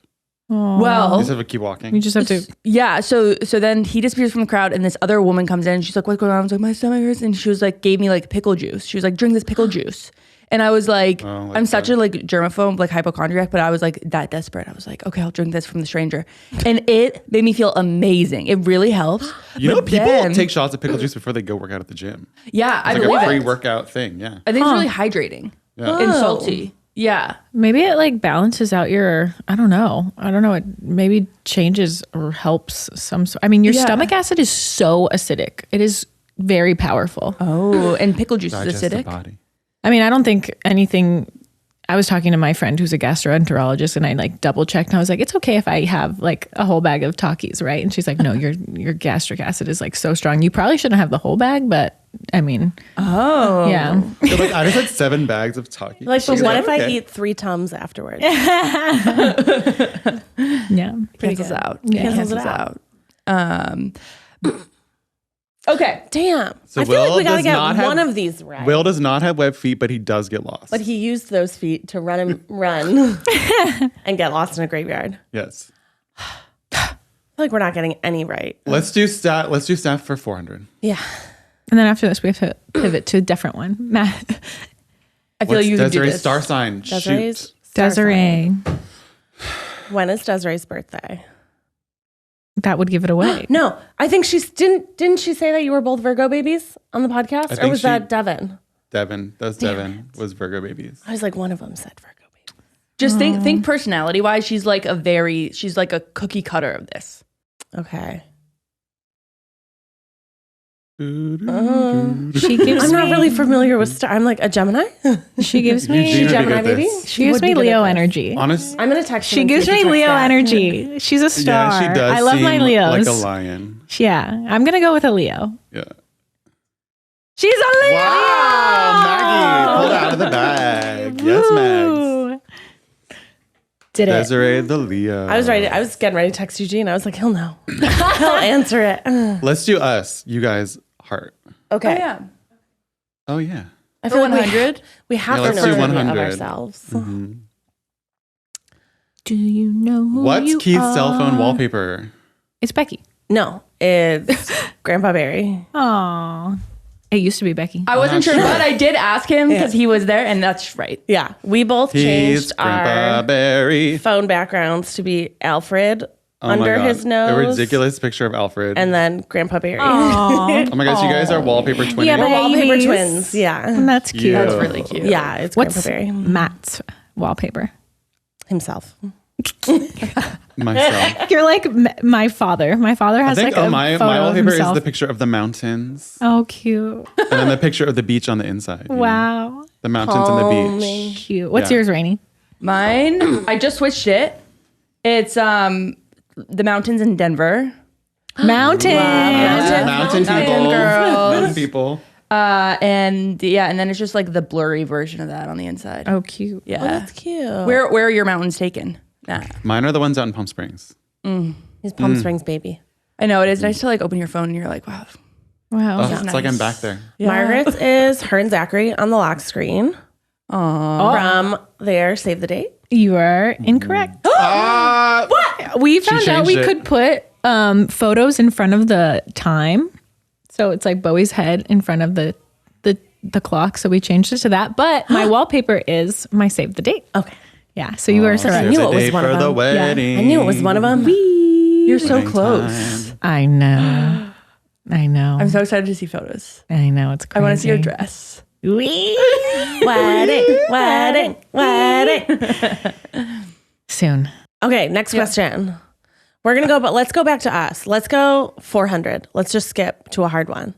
Well, You just have to keep walking. You just have to. yeah. So then he disappears from the crowd, and this other woman comes in. And she's like, "What's going on?" I was like, "My stomach hurts," and she was like, gave me like pickle juice. She was like, "Drink this pickle juice." And I was like, like I'm such that. a like germaphobe, like hypochondriac, but I was like that desperate. I was like, okay, I'll drink this from the stranger. And it made me feel amazing. It really helps. You know, But people then- take shots of pickle juice before they go work out at the gym. Yeah, I It's like believe a it. pre-workout thing. Yeah. I think it's really hydrating and salty. Yeah. Maybe it like balances out your. I don't know. It maybe changes or helps some. I mean, your Yeah. stomach acid is so acidic. It is very powerful. Oh, and pickle juice Digest is the acidic. body. I mean, I don't think anything. I was talking to my friend who's a gastroenterologist, and I like double checked, and I was like, "It's okay if I have like a whole bag of Takis, right?" And she's like, "No, your gastric acid is like so strong. You probably shouldn't have the whole bag, but I mean, Oh. yeah, So, like, I just had 7 bags of Takis. Like, but She's what if I okay. eat 3 Tums afterwards? yeah, Cancels out. Yeah, cancels it out. Okay. Damn. So I feel like Will we gotta does get not have- one of these right. Will does not have web feet, but he does get lost. But he used those feet to run and get lost in a graveyard. Yes. I feel like we're not getting any right. Let's do stat. Let's do stat for 400. Yeah. And then after this, we have to pivot to a different one. Matt, I feel like you can do Desiree's this. star sign? Desiree's Shoot. star Desiree, sign. When is Desiree's birthday? that would give it away. No, I think didn't she say that you were both Virgo babies on the podcast? Or think was she- that Devin? Devin. That was Devin. Was Virgo babies. I was like, one of them said Virgo baby. Just think personality wise, she's like a cookie cutter of this. Okay. She gives I'm not me- really familiar with star. I'm like a Gemini. She gives me. Eugene would be Gemini good at baby? this. She gives would be me good at Leo this. energy. Honest. I'm gonna text. She him gives and see me if he Leo texts back. energy. She's a star. Yeah, she does. I love my seem Leos. Like a lion. Yeah, I'm gonna go with a Leo. Yeah. She's a Leo. Wow, Maggie, pulled out of the bag. Yes, Mags. Ooh. Did it? Desiree the Leo. I was ready. I was getting ready to text Eugene. I was like, he'll know. He'll answer it. Let's do us. You guys, heart. Okay. yeah. Oh yeah. I For feel like 100? we have Yeah, to let's know do something 100. of ourselves. Do you know who What's you Keith's are? cell phone wallpaper? It's Becky. No, it's Grandpa Barry. Aw. It used to be Becky. I wasn't not sure, sure. but I did ask him because he was there, and that's right. Yeah, we both He's changed Grandpa our Barry. phone backgrounds to be Alfred Oh my under God. his nose. A ridiculous picture of Alfred. And then Grandpa Barry. Oh my gosh, you guys are wallpaper twinning. Yeah, We're wallpaper Babies. twins. Yeah. That's cute. Yeah. That's really cute. Yeah, it's What's Grandpa Barry Matt's wallpaper? himself. Myself. You're like my father. My father I has think like a my photo of wallpaper is himself. the picture of the mountains. Oh, cute. And then the picture of the beach on the inside. you know? Wow. The mountains and the beach. Cute. What's Yeah. yours, Rainie? Mine, I just switched it. It's the mountains in Denver. Mountain. Mountain people. girls. Mountain people. And then it's just like the blurry version of that on the inside. Oh, cute. Yeah. Oh, that's cute. Where are your mountains taken? Nah. Mine are the ones out in Palm Springs. He's Palm Springs baby. I know it is nice to like open your phone and you're like, wow. Wow. Oh, it's like I'm back there. Margaret's is her and Zachary on the lock screen. From their Save the Date. You are incorrect. We found out we changed it. could put photos in front of the time. So it's like Bowie's head in front of the clock. So we changed it to that. But my wallpaper is my Save the Date. Okay. Yeah. So you are correct. I knew it was Date one of for the them. wedding. I knew it was one of them. You're so Wedding close. time. I know. I know. I'm so excited to see photos. I know. It's I crazy. want to see your dress. Wee. Wedding. Soon. Okay, next question. We're going to go, but let's go back to us. Let's go 400. Let's just skip to a hard one.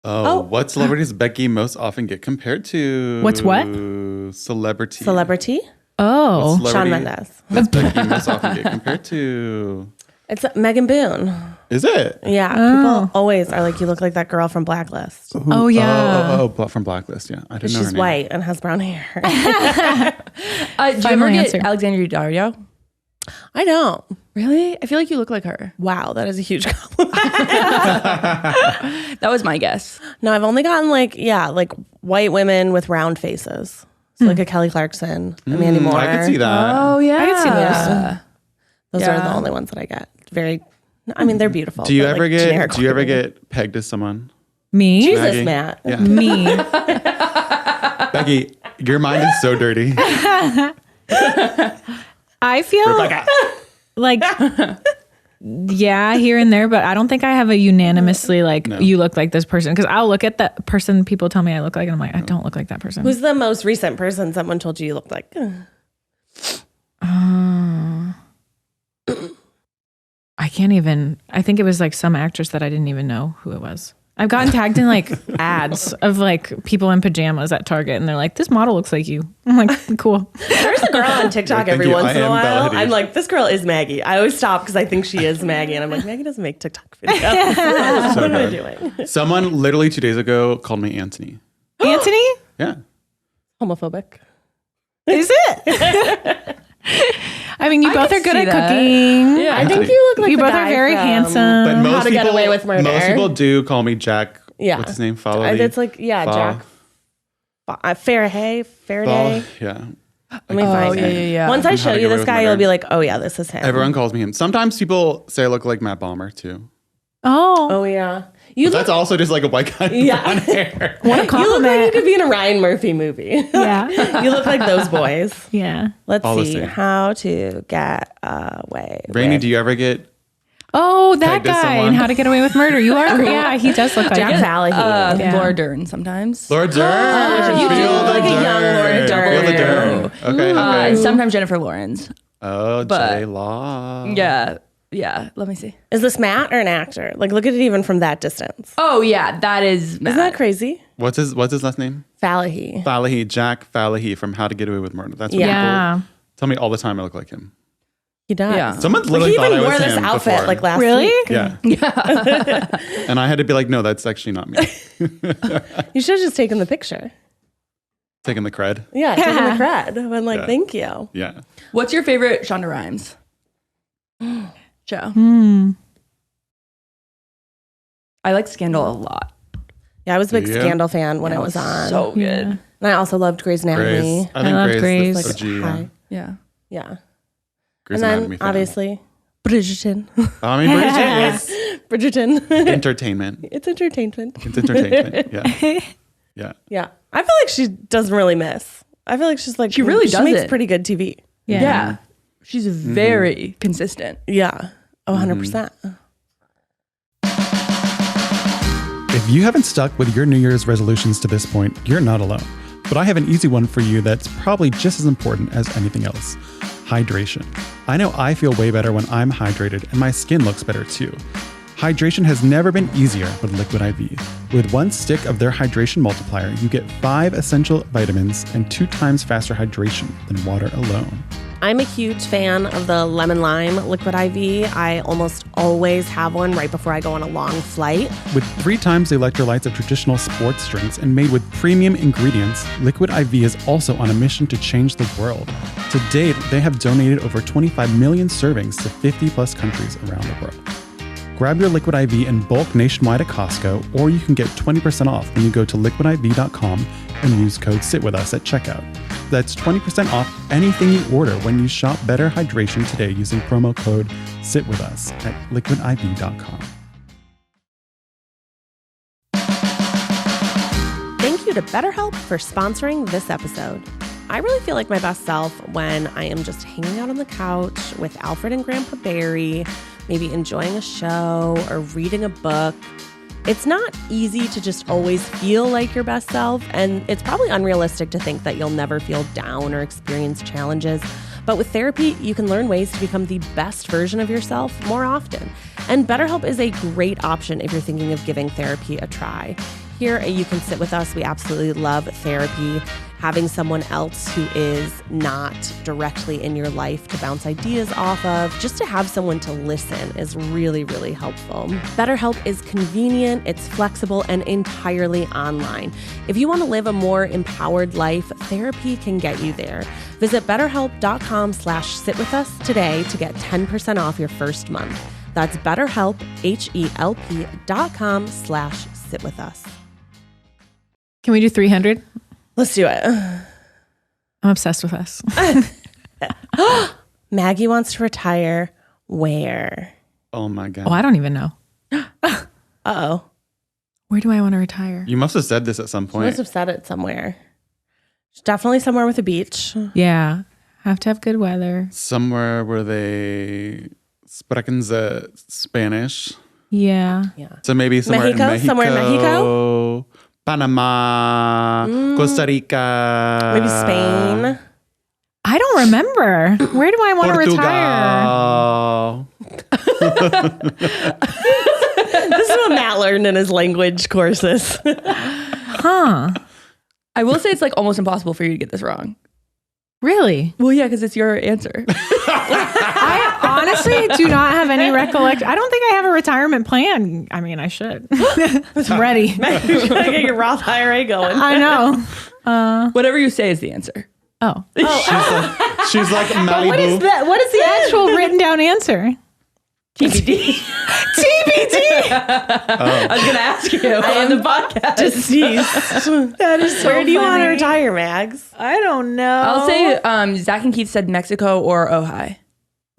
Oh, what celebrities Becky most often get compared to? What's what? Celebrity. Celebrity? Oh. What Shawn celebrity Mendes. does Becky most often get compared to? It's Megan Boone. Is it? Yeah, people always are like, you look like that girl from Blacklist. Oh, yeah. Oh, from Blacklist. Yeah, I didn't know her She's name. white and has brown hair. Do you Final ever get answer. Alexandria Dario? I don't. Really? I feel like you look like her. Wow, that is a huge compliment. That was my guess. No, I've only gotten like white women with round faces. So like a Kelly Clarkson, a Mandy Moore. I could see that. Oh yeah. I could see those. Yeah. Those are the only ones that I get. Very, I mean, they're beautiful. Do you but, ever like, get? generic Do you ever white women. get pegged as someone? Me? Jesus, Maggie? Matt? Yeah. Me. Becky, your mind is so dirty. I feel like, yeah, here and there, but I don't think I have a unanimously like, you look like this person. Because I'll look at that person people tell me I look like, and I'm like, I don't look like that person. Who's the most recent person someone told you looked like? I can't even, I think it was like some actress that I didn't even know who it was. I've gotten tagged in like ads of like people in pajamas at Target and they're like, this model looks like you. I'm like, cool. There's a girl on TikTok Thank every you. once I in a am while. Bella Hadid. I'm like, this girl is Maggie. I always stop because I think she is Maggie. And I'm like, Maggie doesn't make TikTok videos. What am I doing? Someone literally 2 days ago called me Anthony. Anthony? Yeah. Homophobic. Is it? I mean, you both are good see at that. cooking. Yeah. I think you look like You the both guy are very from handsome. But most How to people, Get Away with Murder. Most people do call me Jack. Yeah. What's his name? Follow. It's like, Jack. Faraday. Yeah. Let me find it. yeah. Once I How show to you Get Away this with guy, Murder. you'll be like, oh yeah, this is him. Everyone calls me him. Sometimes people say I look like Matt Bomer too. Oh, yeah. You That's also just like a white guy with blonde hair. what a You look like you compliment. could be in a Ryan Murphy movie. Yeah. You look like those boys. Yeah. Let's All the see. same. How to Get Away. Rainie, with do you ever get? Oh, that Pegged as guy someone. and How to Get Away with Murder. You are, yeah, he does look like Jack him. Salahy? Yeah. Laura Dern sometimes. Laura Dern. you do Feel look the like a young Laura Dern. Feel the Dern. Okay. Okay. And sometimes Jennifer Lawrence. Oh, but- J Law. Yeah. Yeah. Let me see. Is this Matt or an actor? Like, look at it even from that distance. Oh yeah, that is Matt. Isn't that crazy? What's his last name? Salahy. Falahy. Jack Falahy from How to Get Away with Murder. That's what Yeah. people tell me all the time. I look like him. He does. Yeah. Someone Like, literally he thought even I was wore this him outfit before. like last Really? week. Yeah. And I had to be like, no, that's actually not me. You should have just taken the picture. Taking the cred. Yeah, taking the cred. I'm like, Yeah. thank you. Yeah. What's your favorite Shonda Rhimes show? I like Scandal a lot. Yeah, I was a big Yeah. Scandal fan when it was on. So good. Yeah. And I also loved Grey's Anatomy. Grace. I think love Grace. Grace. Is Like, OG, yeah. hi. Yeah. Yeah. Grey's And then, Anatomy fan. obviously, Bridgerton. I mean, Bridget is Bridgerton. entertainment. It's entertainment. It's entertainment. Yeah. Yeah. Yeah. I feel like she doesn't really miss. I feel like she's like, She really She makes doesn't. pretty good TV. Yeah. She's very consistent. Yeah. 100%. If you haven't stuck with your New Year's resolutions to this point, you're not alone. But I have an easy one for you that's probably just as important as anything else. Hydration. I know I feel way better when I'm hydrated, and my skin looks better too. Hydration has never been easier with Liquid IV. With 1 stick of their hydration multiplier, you get 5 essential vitamins and 2 times faster hydration than water alone. I'm a huge fan of the lemon lime Liquid IV. I almost always have one right before I go on a long flight. With 3 times the electrolytes of traditional sports drinks and made with premium ingredients, Liquid IV is also on a mission to change the world. To date, they have donated over 25 million servings to 50 plus countries around the world. Grab your Liquid IV in bulk nationwide at Costco, or you can get 20% off when you go to liquidiv.com and use code SITWITHUS at checkout. That's 20% off anything you order when you shop Better Hydration today using promo code SITWITHUS at liquidiv.com. Thank you to BetterHelp for sponsoring this episode. I really feel like my best self when I am just hanging out on the couch with Alfred and Grandpa Barry, maybe enjoying a show or reading a book. It's not easy to just always feel like your best self, and it's probably unrealistic to think that you'll never feel down or experience challenges. But with therapy, you can learn ways to become the best version of yourself more often. And BetterHelp is a great option if you're thinking of giving therapy a try. Here at You Can Sit With Us, we absolutely love therapy. Having someone else who is not directly in your life to bounce ideas off of, just to have someone to listen is really, really helpful. BetterHelp is convenient, it's flexible, and entirely online. If you want to live a more empowered life, therapy can get you there. Visit betterhelp.com/sitwithus today to get 10% off your first month. That's BetterHelp, HELP.com/sitwithus. Can we do 300? Let's do it. I'm obsessed with us. Maggie wants to retire where? Oh my God. Oh, I don't even know. Uh-oh. Where do I want to retire? You must have said this at some She point. must have said it somewhere. Definitely somewhere with a beach. Yeah. Have to have good weather. Somewhere where they sprechen the Spanish. Yeah. So maybe somewhere Mexico? in Mexico. Somewhere in Mexico? Panama, Costa Rica. Maybe Spain. I don't remember. Where do I want to retire? Portugal. This is what Matt learned in his language courses. Huh. I will say it's like almost impossible for you to get this wrong. Really? Well, yeah, because it's your answer. I honestly do not have any recollection. I don't think I have a retirement plan. I mean, I should. It's ready. You're trying to get your Roth IRA going. I know. Whatever you say is the answer. Oh. She's like Malibu. What is that? What is the actual written down answer? TBD. TBD. I was going to ask you on the podcast. Deceased. That is so Where do you want to funny. retire, Mags? I don't know. I'll say Zach and Keith said Mexico or Ojai.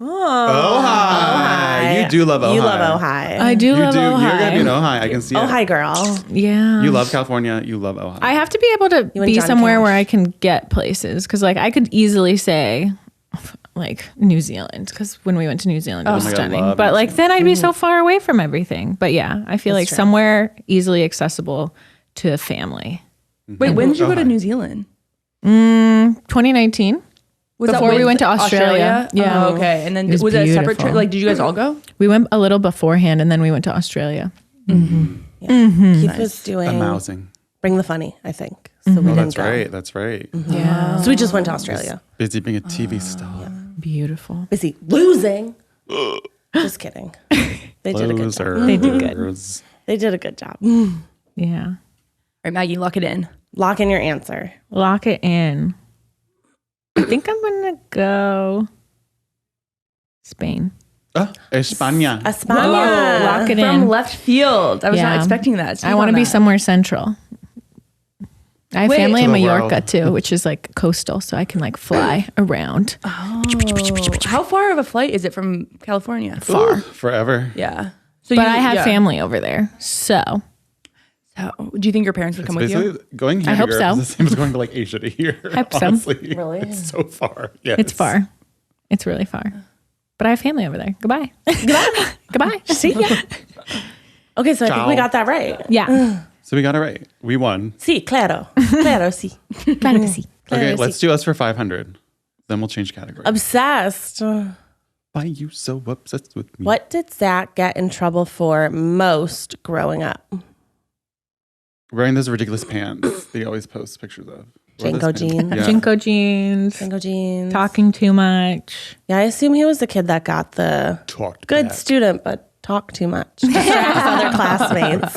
Ojai. You do love Ojai. You love Ojai. I do You love do. Ojai. You're going to be in Ojai. I can see it. Ojai girl. Yeah. You love California. You love Ojai. I have to be able to You and be Johnny somewhere Cash. where I can get places. Because like I could easily say like New Zealand. Because when we went to New Zealand, it was my God, stunning. love But New like then I'd be so far away from everything. But yeah, I feel like true. somewhere easily accessible to a family. Wait, when did you go to New Zealand? 2019. Was Before that we with went to Australia. Yeah. Oh, okay. And then It was was it a separate beautiful. trip? Like, did you guys all go? We went a little beforehand and then we went to Australia. Keith was doing Amousing. Bring the Funny, I think. So we didn't That's go. right. That's right. Yeah. So we just went to Australia. Busy being a TV star. Beautiful. Busy losing. Just kidding. They did a good job. Loser. They did good. They did a good job. Yeah. All right, Maggie, lock it in. Lock in your answer. Lock it in. I think I'm going to go Spain. España. España. Lock it From in. left field. I was not Yeah. expecting that. I want to be somewhere central. I have Wait. family in To the Mallorca world. too, which is like coastal, so I can like fly around. How far of a flight is it from California? Far. Forever. Yeah. So But I have yeah. family over there, so So, do you think your parents would come with you? Basically, going here I to hope Europe so. is the same as going to like Asia to here. Hope so. Honestly. Really? It's so far. Yes. it's far. It's really far. But I have family over there. Goodbye. Goodbye. See ya. Okay, so I think we got that right. Yeah. So we got it right. We won. Sí, claro. Claro, sí. Claro que sí. Okay, let's do us for 500. Then we'll change category. Obsessed. Why are you so obsessed with me? What did Zach get in trouble for most growing up? Wearing those ridiculous pants they always post pictures of. Jinko jeans. Yeah. Jinko jeans. Jinko jeans. Talking too much. Yeah, I assume he was the kid that got the Talked good back. student, but talked too much. Distract his other classmates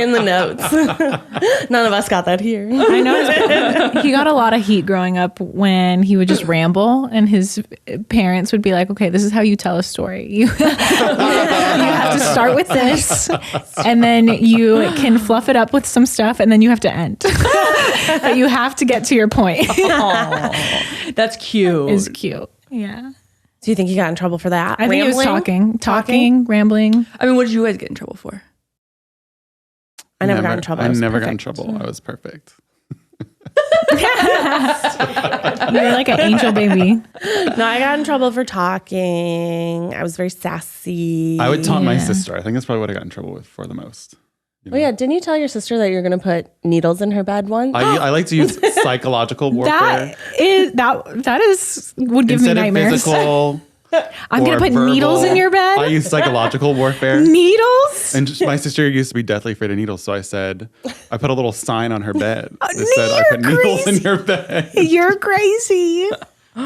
in the notes. None of us got that here. I know he got a lot of heat growing up when he would just ramble, and his parents would be like, "Okay, this is how you tell a story. You have to start with this, and then you can fluff it up with some stuff, and then you have to end. But you have to get to your point." That's cute. Is cute. Yeah. Do you think he got in trouble for that? I think he was talking, rambling. I mean, what did you guys get in trouble for? I never got in trouble. I I was never got in perfect. trouble. I was perfect. You're like an angel baby. No, I got in trouble for talking. I was very sassy. I would taunt my sister. I think that's probably what I got in trouble with for the most. Oh yeah, didn't you tell your sister that you're going to put needles in her bed once? I like to use psychological warfare. That is would give Instead me nightmares. of physical. I'm gonna or put needles in verbal, your bed. I use psychological warfare. Needles? And just, my sister used to be deathly afraid of needles, so I said, I put a little sign on her bed that said, I put needles in your bed. You're crazy.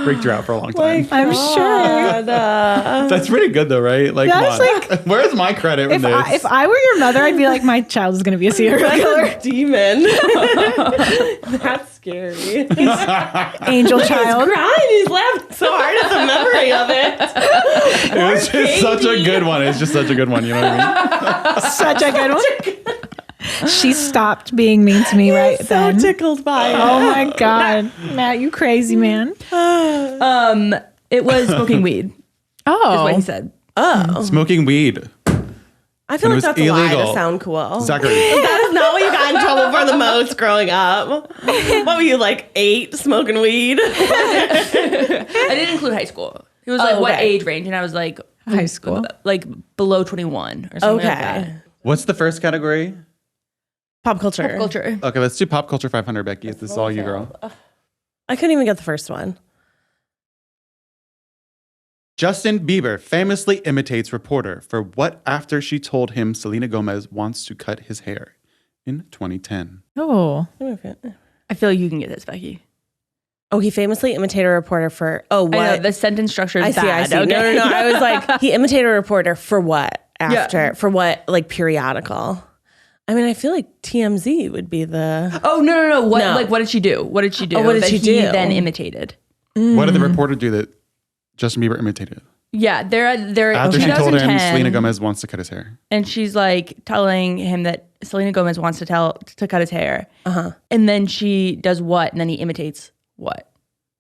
Freaked her out for a long time. I'm sure. That's pretty good though, right? Like, That's come on. Where's my credit in this? If I were your mother, I'd be like, my child is going to be a serial killer. Demon. That's scary. Angel child. Crying. He's laughing so hard at the memory of it. It was just such a good one. It's just such a good one. You know what I mean? Such a good one. She stopped being mean to me right So then. tickled by it. Oh my God. Matt, you crazy man. It was smoking weed. Is Oh. what he said. Smoking weed. I feel When like it was that's a lie to illegal. sound cool. Zachary. That is not what you got in trouble for the most growing up. What were you, like 8 smoking weed? I didn't include high school. He was like, Oh, what okay. age range? And I was like, High school. like below 21 or something like that. Okay. What's the first category? Pop culture. Pop culture. Okay, let's do pop culture 500, Becky. This is all you, girl. I couldn't even get the first one. Justin Bieber famously imitates reporter for what after she told him Selena Gomez wants to cut his hair in 2010. Oh. I feel like you can get this, Becky. Oh, he famously imitated a reporter for, what? I know, the sentence structure is I see. bad. No, Okay. no. I was like, he imitated a reporter for what after? For what, like, periodical? I mean, I feel like TMZ would be the... Oh, no. What, No. like, what did she do? What did she do? Oh, what did that she he do? then imitated? What did the reporter do that Justin Bieber imitated? Yeah, they're After she told him 2010, Selena Gomez wants to cut his hair. and she's like telling him that Selena Gomez wants to cut his hair. And then she does what? And then he imitates what?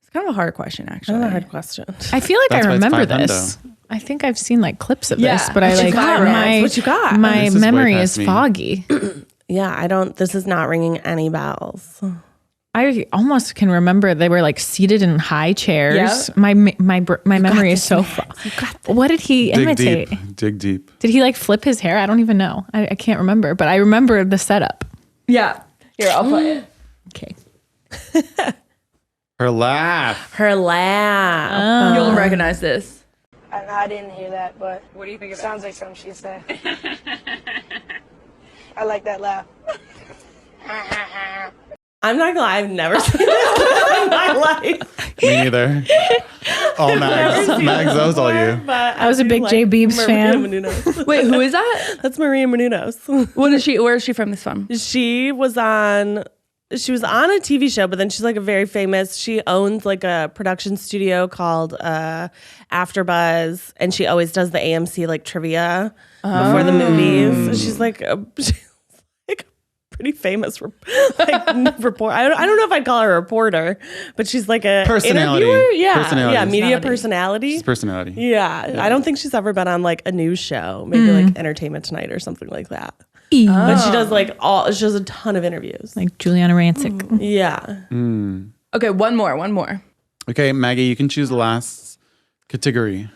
It's kind of a hard question, actually. Another hard question. I feel like That's I why it's remember 500. this. I think I've seen like clips of Yeah. this, but I What you like got, Rez? What you got? My This is way memory past is me. foggy. Yeah, this is not ringing any bells. I almost can remember they were like seated in high chairs. Yeah. My memory is so foggy. What did he imitate? Dig deep. Did he like flip his hair? I don't even know. I can't remember, but I remember the setup. Yeah. Here, I'll play it. Okay. Her laugh. Her laugh. You'll recognize this. I didn't hear that, but what do you think? It sounds like something she said. I like that laugh. I'm not gonna lie, I've never seen this in my life. Me neither. All Mags. Mags, that was all you. But I was a big J. Beebs fan. Menounos. Wait, who is that? That's Maria Menounos. Where is she from? This from? She was on a TV show, but then she's like a very famous, she owns like a production studio called AfterBuzz, and she always does the AMC like trivia before the movies. She's like a pretty famous report. I don't know if I'd call her a reporter, but she's like a Personality. interviewer. Yeah, Personality. yeah, media personality. It's personality. Yeah, I don't think she's ever been on like a news show, maybe like Entertainment Tonight or something like that. Oh. But she does she does a ton of interviews. Like Juliana Rancic. Yeah. Okay, one more. Okay, Maggie, you can choose the last Category.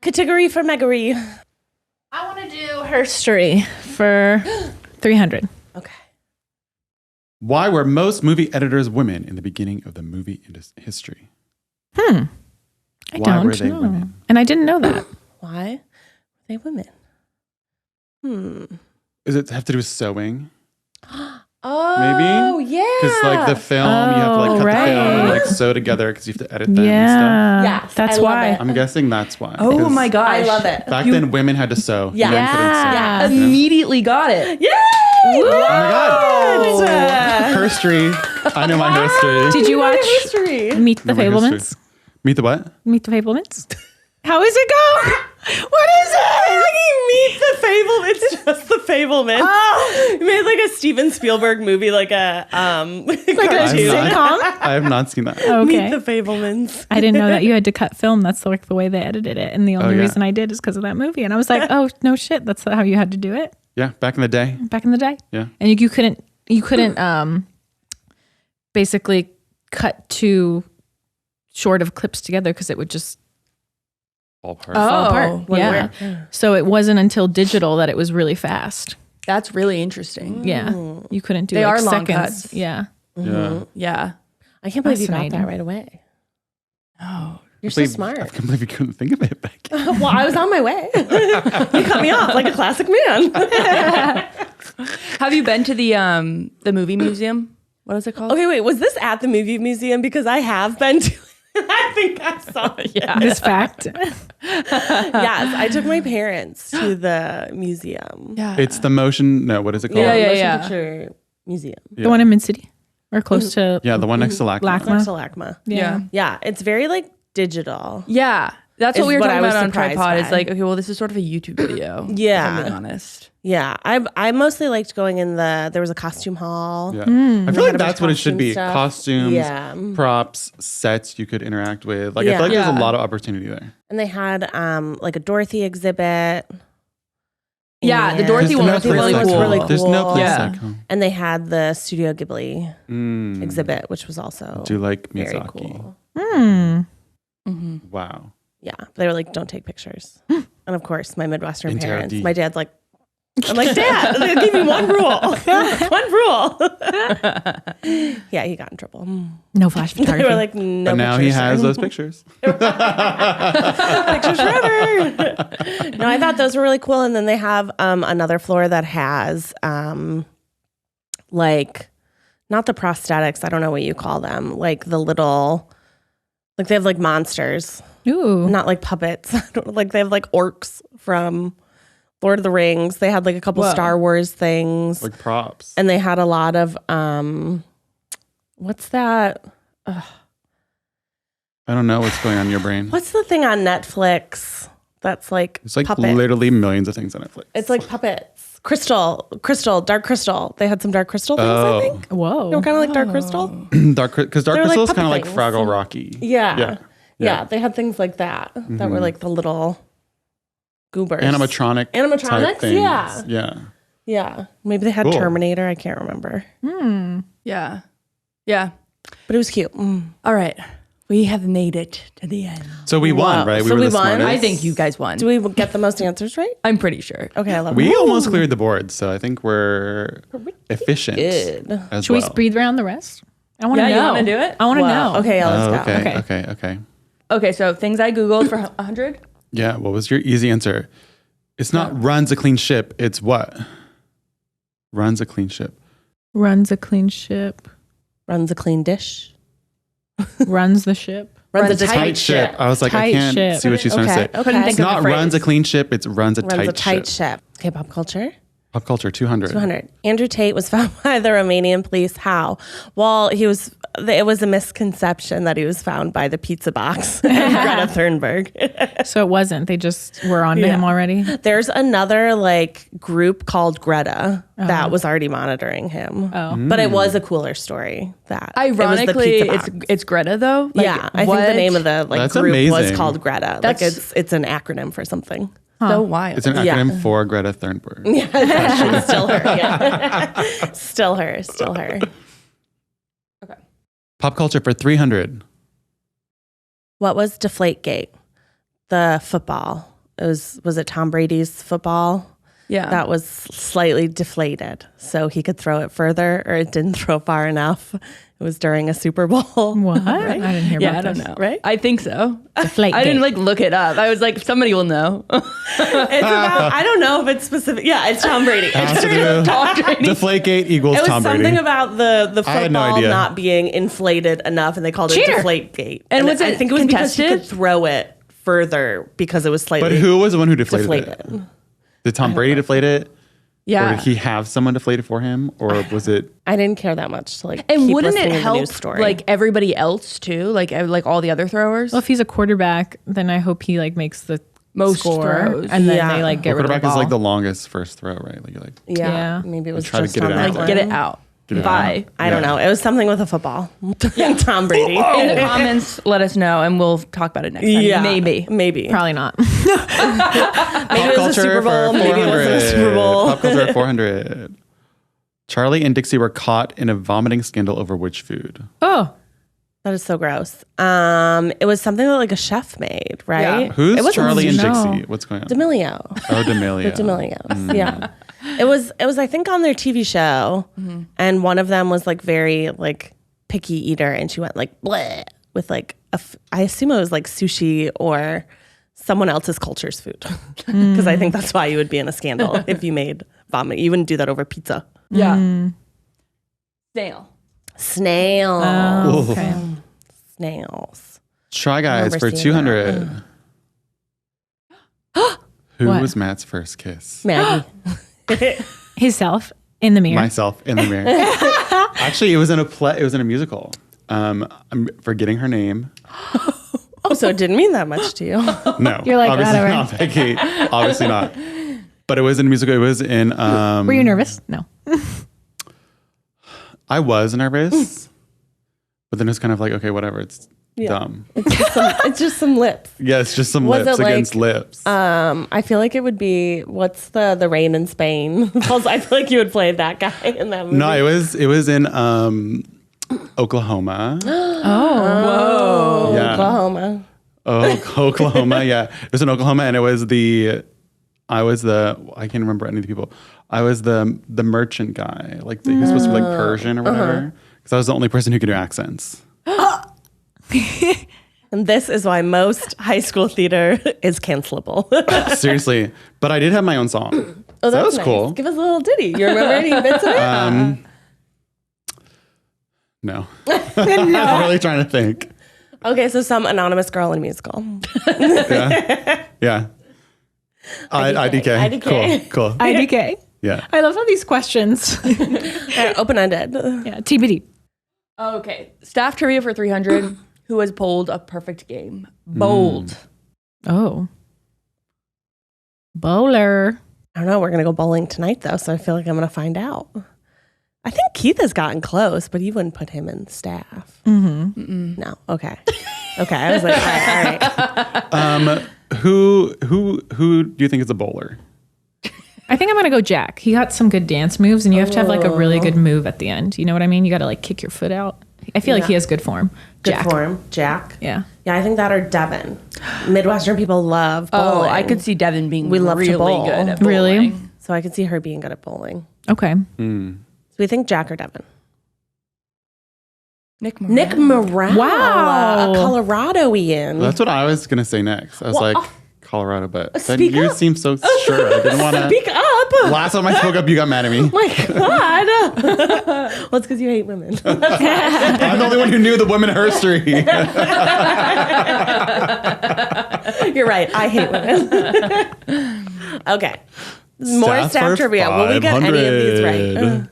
Category for Maggie. I want to do herstory for 300. Okay. Why were most movie editors women in the beginning of the movie history? I Why don't were they know. women? And I didn't know that. Why? Are they women? Does it have to do with sewing? Oh, Maybe? yeah. Because like the film, you have to like cut the film and like sew together because you have to edit them and Yeah. Yes, That's I love why. it. stuff. I'm guessing that's why. Oh 'Cause my gosh. I love it. Back then, women had to sew. Yeah. Men couldn't sew. Yeah. Immediately got it. Yay! Oh my God. Herstory. I know my herstory. Did you watch History. Meet the Know my Fablemans? history. Meet the what? Meet the Fablemans? How is it go? What is it? Meet the Fable. It's just the Fablemans. Oh. You made like a Steven Spielberg movie, like a Like a cartoon. sitcom? I have not seen that. Okay. Meet the Fablemans. I didn't know that you had to cut film. That's like the way they edited it. And the only yeah. reason I did is because of that movie. And I was like, oh, no shit. That's how you had to do it Yeah, back in the day. back in the day. Yeah. And you couldn't basically cut too short of clips together because it would just All part. fall apart. when Yeah. So it wasn't until digital that it was really fast. That's really interesting. Yeah. You couldn't do They like are long seconds. cuts. Yeah. Yeah. Yeah. I can't believe you got Fascinating. that right away. Oh. You're so smart. I can't believe you couldn't think of it, Becky. Well, I was on my way. You cut me off like a classic man. Have you been to the movie museum? What is it called? Okay, wait. Was this at the movie museum? Because I have been to I think I saw it. Yeah. This fact. Yes, I took my parents to the museum. Yeah. It's the motion. No, what is it called? Yeah, Motion Picture Museum. The one in Mid-City or close to Yeah, the one next to LACMA. LACMA. Next to LACMA. Yeah. Yeah, it's very like digital. Yeah. That's what Is we were what talking I was about on surprised Tripod. by. It's like, okay, well, this is sort of a YouTube video. Yeah. If I'm being honest. Yeah, I mostly liked going in there was a costume hall. Yeah. I They feel had like a bunch that's of what it should be. costume stuff. Costumes, Yeah. props, sets you could interact with. Like I Yeah. feel like there's Yeah. a lot of opportunity there. And they had like a Dorothy exhibit. Yeah, the And- Dorothy one was Dorothy really one was cool. really There's no cool. place Yeah. like home. And they had the Studio Ghibli Mm. exhibit, which was also Do you like very Miyazaki? cool. Wow. Yeah, they were like, don't take pictures. And of course, my Midwestern Intero parents, D. my dad's like, I'm like, Dad, they give me one rule. One rule. Yeah, he got in trouble. no flash They photography. were like, no But now he pictures, has sir. those pictures. Pictures forever. No, I thought those were really cool. And then they have another floor that has like, not the prosthetics, I don't know what you call them, like the little, like they have like monsters, Ooh. not like puppets. Like they have like orcs from Lord of the Rings. They had like a couple Star Wars things. Like props. And they had a lot of what's that? I don't know what's going on in your brain. What's the thing on Netflix that's like It's like puppet? literally millions of things on Netflix. It's like puppets. Crystal, dark crystal. They had some dark crystal things, I think. Whoa. They were kind of like dark crystal. Because Dark They're like Crystal is kind of like puppet Fraggle things. Rocky. Yeah. Yeah. Yeah, they had things like that that were like the little goobers. Animatronics. Animatronics, things. yeah. Yeah. Yeah. Maybe they had Cool. Terminator. I can't remember. Yeah. Yeah. But it was cute. All right. We have made it to the end. So we won, right? So were we the won? smartest. I think you guys won. Do we get the most answers right? I'm pretty sure. Okay, I love We it. almost cleared the board, so I think we're efficient good. as Should well. we speed round the rest? I want to Yeah, you know. wanna do it? I want to Wow. know. Okay, yeah, let's Oh, go. okay. Okay, so things I Googled for 100. Yeah, what was your easy answer? It's not runs a clean ship, it's what? Runs a clean ship. Runs a clean ship. Runs a clean dish. Runs the ship. Runs a Tight ship. I was like, Tight I can't ship. see what she's trying to say. Okay. Couldn't think It's of the not phrase. runs a clean ship, it's runs a Runs tight a tight ship. ship. Okay, pop culture. Pop culture 200. 200. Andrew Tate was found by the Romanian police. How? Well, it was a misconception that he was found by the pizza box and Greta Thunberg. So it wasn't. They just were on to him already. There's another like group called Greta that was already monitoring him. Oh. But it was a cooler story that Ironically, it was the pizza box. it's Greta though. Like, yeah, I think what? the name of the like That's group was amazing. called Greta. That's- like it's an acronym for something. So wild. It's an Yeah. acronym for Greta Thunberg. Still her. Yeah. Still her. Okay. Pop culture for 300. What was Deflategate? the football. Was it Tom Brady's football? Yeah. That was slightly deflated, so he could throw it further, or it didn't throw far enough. It was during a Super Bowl. What? I didn't hear Yeah, about I don't this. know. Right? I think so. Deflate I didn't gate. like look it up. I was like, somebody will know. It's about, I don't know if it's specific. Yeah, it's Tom Brady. Has to do- Deflategate equals It was Tom something Brady. about the I had no football idea. not being inflated enough, and they called it Cheater. Deflategate. And was I it think it was because he could contested? throw it further because it was slightly But who was the one who deflated it? deflated. Did Tom Brady deflate it? Or Yeah. did he have someone deflate it for him? Or was it? I didn't care that much to like. And keep wouldn't listening it to the help news story. like everybody else too? Like all the other throwers? Well, if he's a quarterback, then I hope he like makes the Most score, throws. and then Yeah. they like get rid of the Quarterback is ball. like the longest first throw, right? Like you're like, yeah, Yeah. maybe it was try to just get on it that out. one. Get it out. Get it Bye. I don't know. It was something with a football. Tom Brady. In the comments, let us know, and we'll talk about it next time. Yeah, Maybe. Probably not. Maybe it was a Super Bowl. Maybe it wasn't a Super Bowl. Pop culture at 400. Charlie and Dixie were caught in a vomiting scandal over which food? Oh, That is so gross. It was something that like a chef made, right? Yeah. Who's it wasn't Charlie and No. Dixie? What's going on? D'Amelio. Oh, D'Amelio. The D'Amelios. Yeah. It was I think on their TV show, and one of them was like very like picky eater, and she went like bleh with like I assume it was like sushi or someone else's culture's food, because I think that's why you would be in a scandal if you made vomit. You wouldn't do that over pizza. Yeah. Snail. Snails. okay. Snails. Try Guys remember for seeing 200. Who What? was Matt's first kiss? Maggie. Himself in the mirror. Myself in the mirror. Actually, it was in a play. It was in a musical. I'm forgetting her name. Oh, so it didn't mean that much to you. No, You're like, obviously whatever. not, Becky. Obviously not. But it was in a musical. It was in. Were you nervous? No. I was nervous, but then it's kind of like, okay, whatever. It's dumb. It's just some lips. Yeah, it's just some Was lips it like, against lips. I feel like it would be what's the rain in Spain? I feel like you would play that guy in that movie. No, it was in Oklahoma. Oh. Yeah. Oklahoma. Oh, Oklahoma. Yeah, it was in Oklahoma, and I was the. I can't remember any of the people. I was the merchant guy. Like he was supposed to be like Persian or whatever. Because I was the only person who could do accents. And this is why most high school theater is cancelable. Seriously, but I did have my own song. Oh, that that's was nice. cool. Give us a little ditty. You remember any bits of it? No, I'm really trying to think. Okay, so some anonymous girl in a musical. Yeah. IDK. IDK. Cool. IDK. Yeah. I love how these questions. Open-ended. Yeah. TBD. Okay. Staff trivia for 300. Who has bowled a perfect game? Bold. Oh. Bowler. I don't know. We're going to go bowling tonight, though, so I feel like I'm going to find out. I think Keith has gotten close, but you wouldn't put him in staff. Mm-hmm. No. Okay. Okay. I was like, all right. Who do you think is a bowler? I think I'm going to go Jack. He got some good dance moves, and you have to have like a really good move at the end. You know what I mean? You got to like kick your foot out. I feel like he has good form. Good Jack. form. Jack. Yeah. Yeah, I think that or Devin. Midwestern people love Oh, bowling. I could see Devin being We love to really bowl. good at Really? bowling. So I could see her being good at bowling. Okay. So we think Jack or Devin. Nick Moran. Nick Moran. Wow. A Colorado-ian. That's what I was gonna say next. I was like Colorado, but then speak you up. seem so sure. I didn't want to. Speak up. Last time I spoke up, you got mad at me. My God. Well, it's because you hate women. I'm the only one who knew the women history. You're right. I hate women. Okay. More staff for trivia. Will we get any of these right? 500.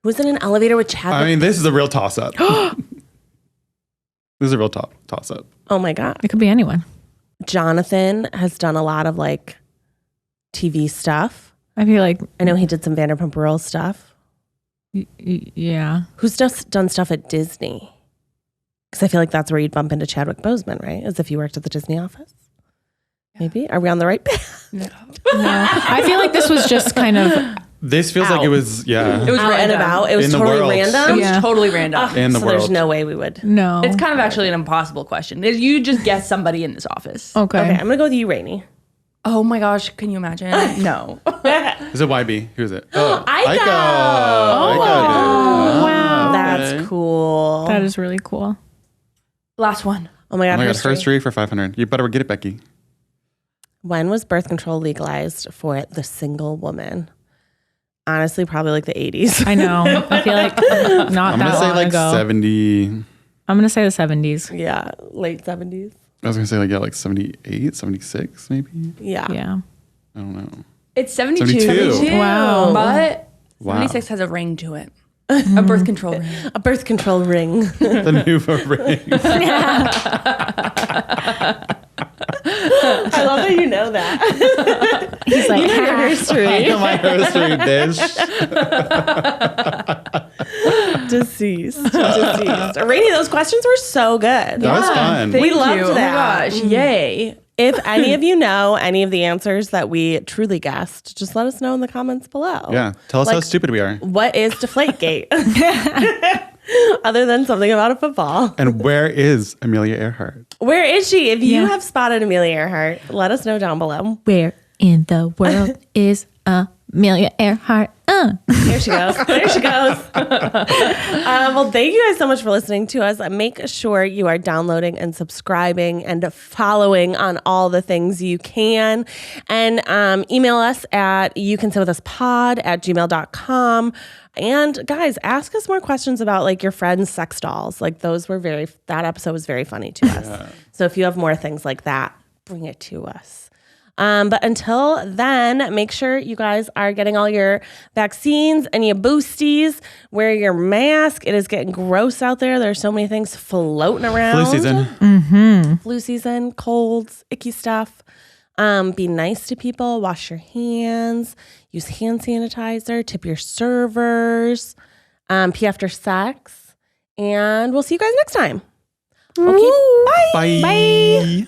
Who was in an elevator with Chad? I mean, this is a real toss-up. This is a real toss-up. Oh my God. It could be anyone. Jonathan has done a lot of like TV stuff. I feel like, I know he did some Vanderpump Rules stuff. yeah. Who's just done stuff at Disney? Because I feel like that's where you'd bump into Chadwick Boseman, right? As if you worked at the Disney office. Maybe. Are we on the right path? No. I feel like this was just kind of This feels like it was, It was out and random. about. It was In the totally world. random. It was totally random. in the so world. there's no way we would. No. It's kind of actually an impossible question. You just guess somebody in this office. okay. Okay, I'm gonna go with you, Rainie. Oh my gosh, can you imagine? No. Is it YB? Who's it? Oh, Aiko. Wow. That's cool. That is really cool. Last one. Oh my god, Oh my god, history. history for 500. You better get it, Becky. When was birth control legalized for the single woman? Honestly, probably like the 80s. I know. I feel like not I'm that gonna say long like ago. 70. I'm going to say the 70s. Yeah, late 70s. I was gonna say like 78, 76 maybe. Yeah. Yeah. I don't know. It's 72. 72. Wow. But Wow. 76 has a ring to it. A birth control ring. A birth control ring. The Nuva ring. I love that you know that. He's like, You know your history. My history dish. Deceased. Rainie, those questions were so good. That was fun. Thank We you. loved Oh my that. gosh. Yay. If any of you know any of the answers that we truly guessed, just let us know in the comments below. Yeah. Tell us how Like- stupid we are. What is Deflategate? Other than something about a football. And where is Amelia Earhart? Where is she? If you Yeah. have spotted Amelia Earhart, let us know down below. where in the world is Amelia Earhart? There she goes. There she goes. Well, thank you guys so much for listening to us. Make sure you are downloading and subscribing and following on all the things you can. And email us at youcansitwithuspod@gmail.com. And guys, ask us more questions about like your friends' sex dolls. Like that episode was very funny to us. So if you have more things like that, bring it to us. But until then, make sure you guys are getting all your vaccines and your boosties. Wear your mask. It is getting gross out there. There's so many things floating around. Flu season. Flu season, colds, icky stuff. Be nice to people. Wash your hands. Use hand sanitizer. Tip your servers. Pee after sex. And we'll see you guys next time. Okay, bye. Bye.